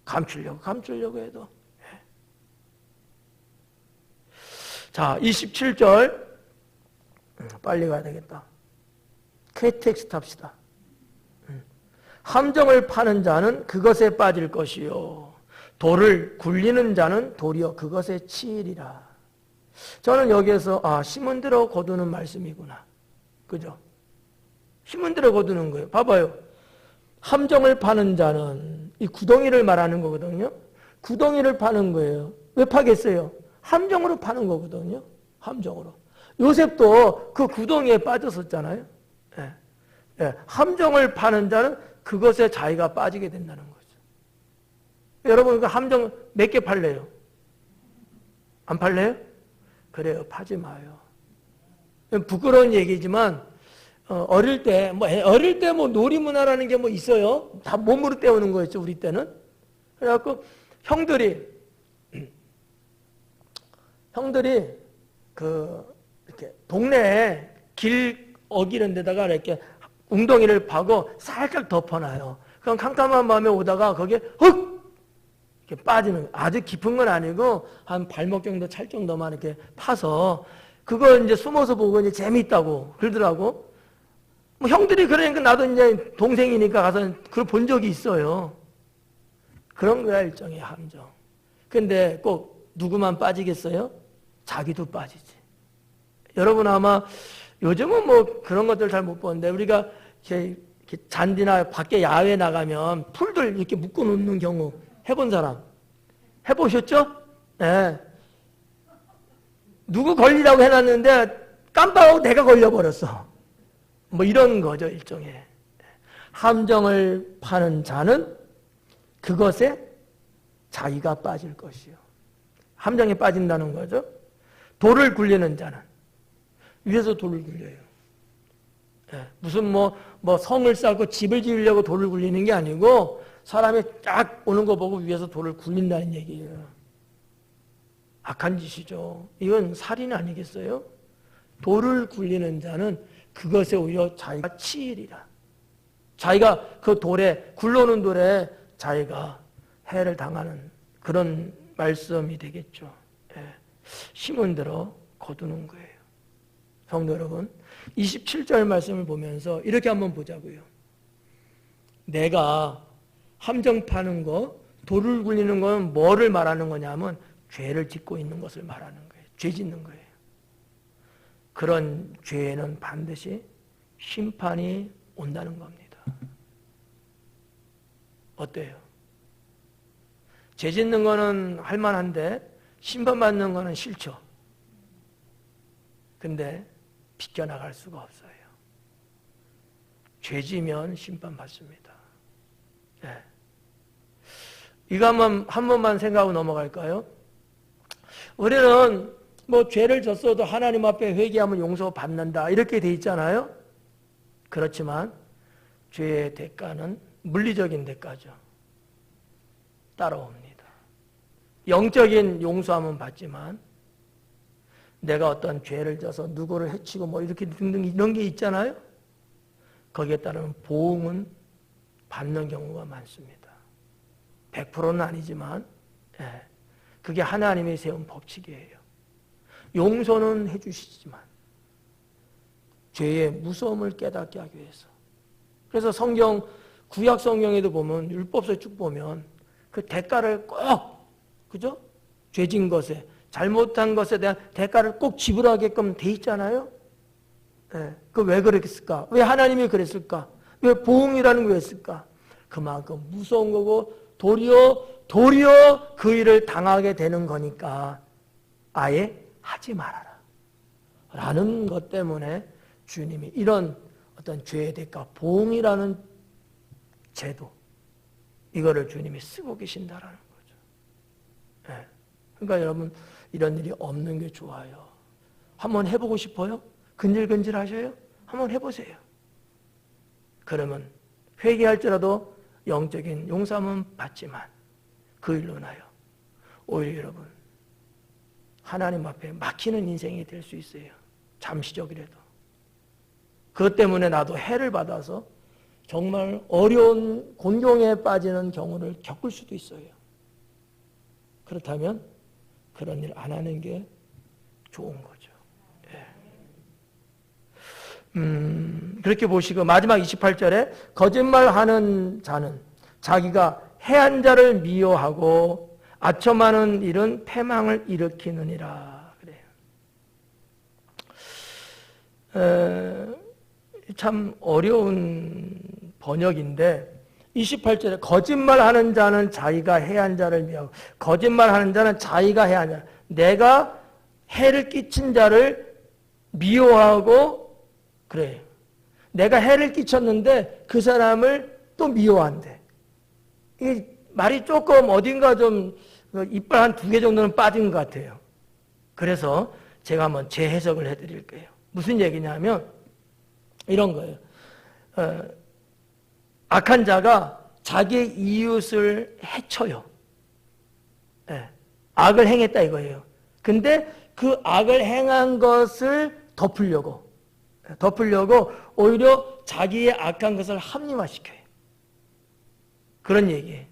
감추려고 해도. 자, 27절. 빨리 가야 되겠다. K-텍스트 합시다. 함정을 파는 자는 그것에 빠질 것이요. 돌을 굴리는 자는 도리어 그것에 치이리라. 저는 여기에서 심은 대로 거두는 말씀이구나. 그죠? 심은 대로 거두는 거예요. 봐봐요. 함정을 파는 자는 이 구덩이를 말하는 거거든요. 구덩이를 파는 거예요. 왜 파겠어요? 함정으로 파는 거거든요. 함정으로. 요셉도 그 구덩이에 빠졌었잖아요. 함정을 파는 자는 그것에 자기가 빠지게 된다는 거죠. 여러분 그 함정 몇 개 팔래요? 안 팔래요? 그래요. 파지 마요. 부끄러운 얘기지만 어릴 때 뭐 놀이문화라는 게 뭐 있어요. 다 몸으로 때우는 거였죠. 우리 때는. 그래갖고 형들이 이렇게 동네에 길 어기는 데다가 이렇게 웅덩이를 파고 살짝 덮어놔요. 그럼 캄캄한 밤에 오다가 거기에 훅 이렇게 빠지는, 아주 깊은 건 아니고 한 발목 정도 찰 정도만 이렇게 파서 그걸 이제 숨어서 보고 이제 재미있다고 그러더라고. 뭐 형들이 그러니까 나도 이제 동생이니까 가서 그걸 본 적이 있어요. 그런 거야, 일종의 함정. 근데 꼭 누구만 빠지겠어요? 자기도 빠지지. 여러분 아마 요즘은 뭐 그런 것들 잘 못 보는데 우리가 이렇게 잔디나 밖에 야외 나가면 풀들 이렇게 묶어 놓는 경우 해본 사람? 해보셨죠? 네. 누구 걸리라고 해놨는데 깜빡하고 내가 걸려버렸어. 뭐 이런 거죠, 일종의. 함정을 파는 자는 그것에 자기가 빠질 것이요. 함정에 빠진다는 거죠. 돌을 굴리는 자는 위에서 돌을 굴려요. 무슨 뭐 성을 쌓고 집을 지으려고 돌을 굴리는 게 아니고 사람이 쫙 오는 거 보고 위에서 돌을 굴린다는 얘기예요. 악한 짓이죠. 이건 살인 아니겠어요? 돌을 굴리는 자는 그것에 오히려 자기가 치이리라. 자기가 그 돌에, 굴러오는 돌에 자기가 해를 당하는 그런 말씀이 되겠죠. 심은 대로 거두는 거예요. 성도 여러분, 27절 말씀을 보면서 이렇게 한번 보자고요. 내가 함정 파는 거, 돌을 굴리는 건 뭐를 말하는 거냐면 죄를 짓고 있는 것을 말하는 거예요. 죄 짓는 거예요. 그런 죄에는 반드시 심판이 온다는 겁니다. 어때요? 죄 짓는 거는 할만한데 심판받는 거는 싫죠. 근데 비껴나갈 수가 없어요. 죄 지면 심판받습니다. 네. 이거 한 번만 생각하고 넘어갈까요? 우리는 뭐 죄를 졌어도 하나님 앞에 회개하면 용서받는다 이렇게 돼 있잖아요. 그렇지만 죄의 대가는 물리적인 대가죠. 따라옵니다. 영적인 용서함은 받지만 내가 어떤 죄를 져서 누구를 해치고 뭐 이렇게 등등 이런 게 있잖아요. 거기에 따른 보응은 받는 경우가 많습니다. 100%는 아니지만 그게 하나님이 세운 법칙이에요. 용서는 해주시지만 죄의 무서움을 깨닫게 하기 위해서. 그래서 구약 성경에도 보면 율법서에 쭉 보면 그 대가를 꼭, 그죠? 죄진 것에, 잘못한 것에 대한 대가를 꼭 지불하게끔 돼 있잖아요. 그 왜 그랬을까? 왜 하나님이 그랬을까? 왜 보응이라는 거 했을까? 그만큼 무서운 거고 도리어 그 일을 당하게 되는 거니까 아예 하지 말아라 라는 것 때문에 주님이 이런 어떤 죄의 대가 보응이라는 제도, 이거를 주님이 쓰고 계신다라는 거죠. 그러니까 여러분, 이런 일이 없는 게 좋아요. 한번 해보고 싶어요? 근질근질 하셔요? 한번 해보세요. 그러면 회개할지라도 영적인 용서는 받지만 그 일로 나요. 오히려 여러분, 하나님 앞에 막히는 인생이 될 수 있어요. 잠시적이라도. 그것 때문에 나도 해를 받아서 정말 어려운 곤경에 빠지는 경우를 겪을 수도 있어요. 그렇다면 그런 일 안 하는 게 좋은 거죠. 그렇게 보시고 마지막 28절에 거짓말하는 자는 자기가 해한 자를 미워하고 아첨하는 일은 패망을 일으키느니라. 그래요. 참 어려운 번역인데 28절에 거짓말하는 자는 자기가 해한 자를 미워하고, 거짓말하는 자는 자기가 해한 자, 내가 해를 끼친 자를 미워하고, 그래요. 내가 해를 끼쳤는데 그 사람을 또 미워한대. 이 말이 조금 어딘가 좀 이빨 한 2개 정도는 빠진 것 같아요. 그래서 제가 한번 재해석을 해드릴게요. 무슨 얘기냐면 이런 거예요. 악한 자가 자기의 이웃을 해쳐요. 악을 행했다 이거예요. 근데 그 악을 행한 것을 덮으려고 오히려 자기의 악한 것을 합리화시켜요. 그런 얘기예요.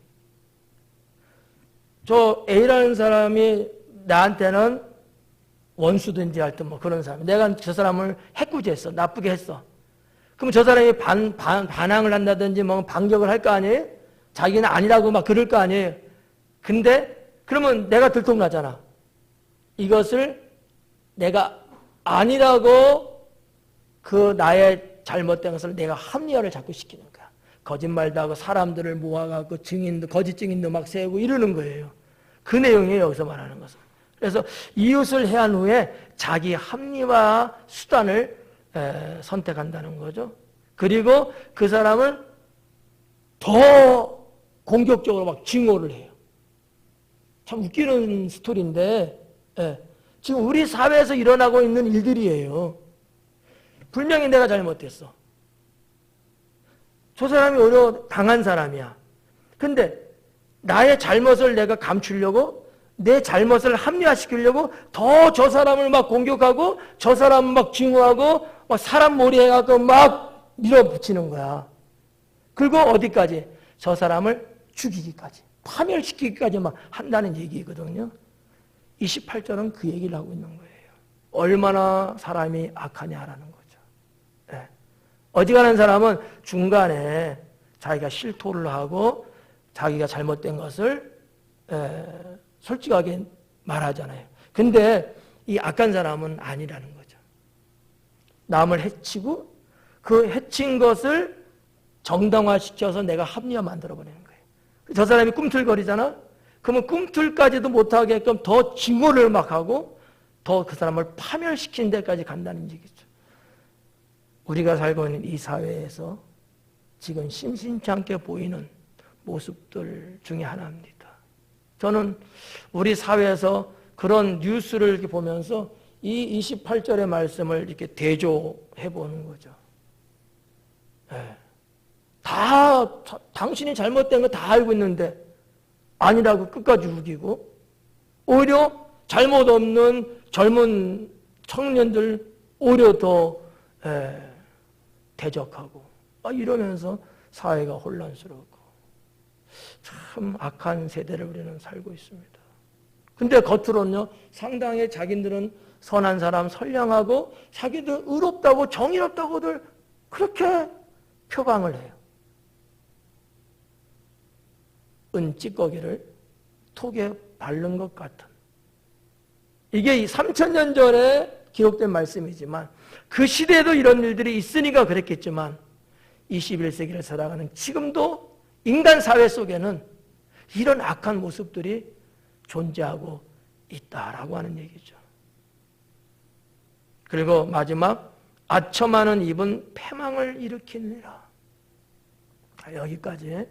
저 A라는 사람이 나한테는 원수든지 하여튼 뭐 그런 사람, 내가 저 사람을 해코지했어, 나쁘게 했어. 그럼 저 사람이 반항을 한다든지 뭐 반격을 할 거 아니에요? 자기는 아니라고 막 그럴 거 아니에요? 근데 그러면 내가 들통나잖아. 이것을 내가 아니라고 그 나의 잘못된 것을 내가 합리화를 자꾸 시키는 거야. 거짓말도 하고 사람들을 모아갖고 거짓 증인도 막 세우고 이러는 거예요. 그 내용이에요, 여기서 말하는 것은. 그래서 이웃을 해한 후에 자기 합리화 수단을 선택한다는 거죠. 그리고 그 사람을 더 공격적으로 막 증오를 해요. 참 웃기는 스토리인데 지금 우리 사회에서 일어나고 있는 일들이에요. 분명히 내가 잘못했어. 저 사람이 오히려 당한 사람이야. 근데 나의 잘못을 내가 감추려고, 내 잘못을 합리화시키려고 더 저 사람을 막 공격하고 저 사람을 막 증오하고 막 사람 몰이해갖고 막 밀어붙이는 거야. 그리고 어디까지? 저 사람을 죽이기까지, 파멸시키기까지 막 한다는 얘기거든요. 28절은 그 얘기를 하고 있는 거예요. 얼마나 사람이 악하냐라는 거죠. 어지간한 사람은 중간에 자기가 실토를 하고 자기가 잘못된 것을 솔직하게 말하잖아요. 근데 이 악한 사람은 아니라는 거죠. 남을 해치고 그 해친 것을 정당화시켜서 내가 합리화 만들어버리는 거예요. 저 사람이 꿈틀거리잖아? 그러면 꿈틀까지도 못하게끔 더 증오를 막 하고 더 그 사람을 파멸시키는 데까지 간다는 얘기죠. 우리가 살고 있는 이 사회에서 지금 심심치 않게 보이는 모습들 중에 하나입니다. 저는 우리 사회에서 그런 뉴스를 이렇게 보면서 이 28절의 말씀을 이렇게 대조해 보는 거죠. 당신이 잘못된 거 다 알고 있는데 아니라고 끝까지 우기고, 오히려 잘못 없는 젊은 청년들 오히려 더 대적하고 이러면서 사회가 혼란스럽고 참 악한 세대를 우리는 살고 있습니다. 근데 겉으로는요 상당히 자기들은 선한 사람, 선량하고 자기들 의롭다고 정의롭다고들 그렇게 표방을 해요. 은찌꺼기를 톡에 바른 것 같은, 이게 3000년 전에 기록된 말씀이지만 그 시대에도 이런 일들이 있으니까 그랬겠지만 21세기를 살아가는 지금도 인간 사회 속에는 이런 악한 모습들이 존재하고 있다라고 하는 얘기죠. 그리고 마지막, 아첨하는 입은 패망을 일으키느니라. 여기까지.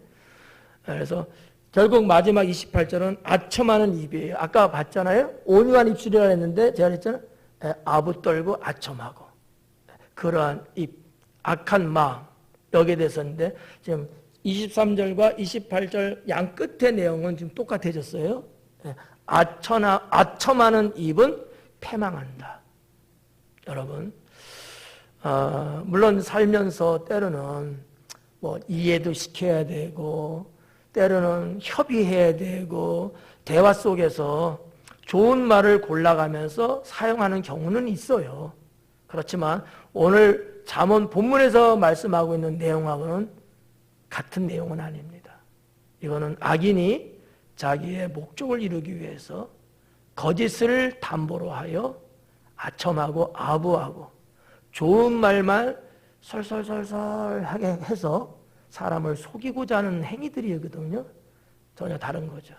그래서 결국 마지막 28절은 아첨하는 입이에요. 아까 봤잖아요. 온유한 입술이라 했는데 제가 그랬잖아요. 아부떨고 아첨하고. 그러한 입, 악한 마음, 여기에 대해서인데 지금 23절과 28절 양 끝의 내용은 지금 똑같아졌어요. 아첨하는 입은 패망한다. 여러분, 물론 살면서 때로는 뭐 이해도 시켜야 되고 때로는 협의해야 되고 대화 속에서 좋은 말을 골라가면서 사용하는 경우는 있어요. 그렇지만 오늘 잠언 본문에서 말씀하고 있는 내용하고는 같은 내용은 아닙니다. 이거는 악인이 자기의 목적을 이루기 위해서 거짓을 담보로 하여 아첨하고 아부하고 좋은 말만 설설설설하게 해서 사람을 속이고자 하는 행위들이거든요. 전혀 다른 거죠.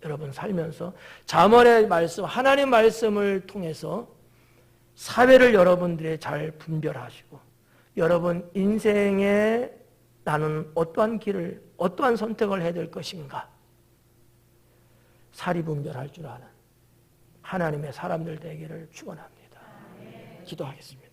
여러분 살면서 잠언의 말씀, 하나님 말씀을 통해서 사회를 여러분들이 잘 분별하시고 여러분 인생에 나는 어떠한 길을, 어떠한 선택을 해야 될 것인가 사리 분별할 줄 아는 하나님의 사람들 되기를 축원합니다. 기도하겠습니다.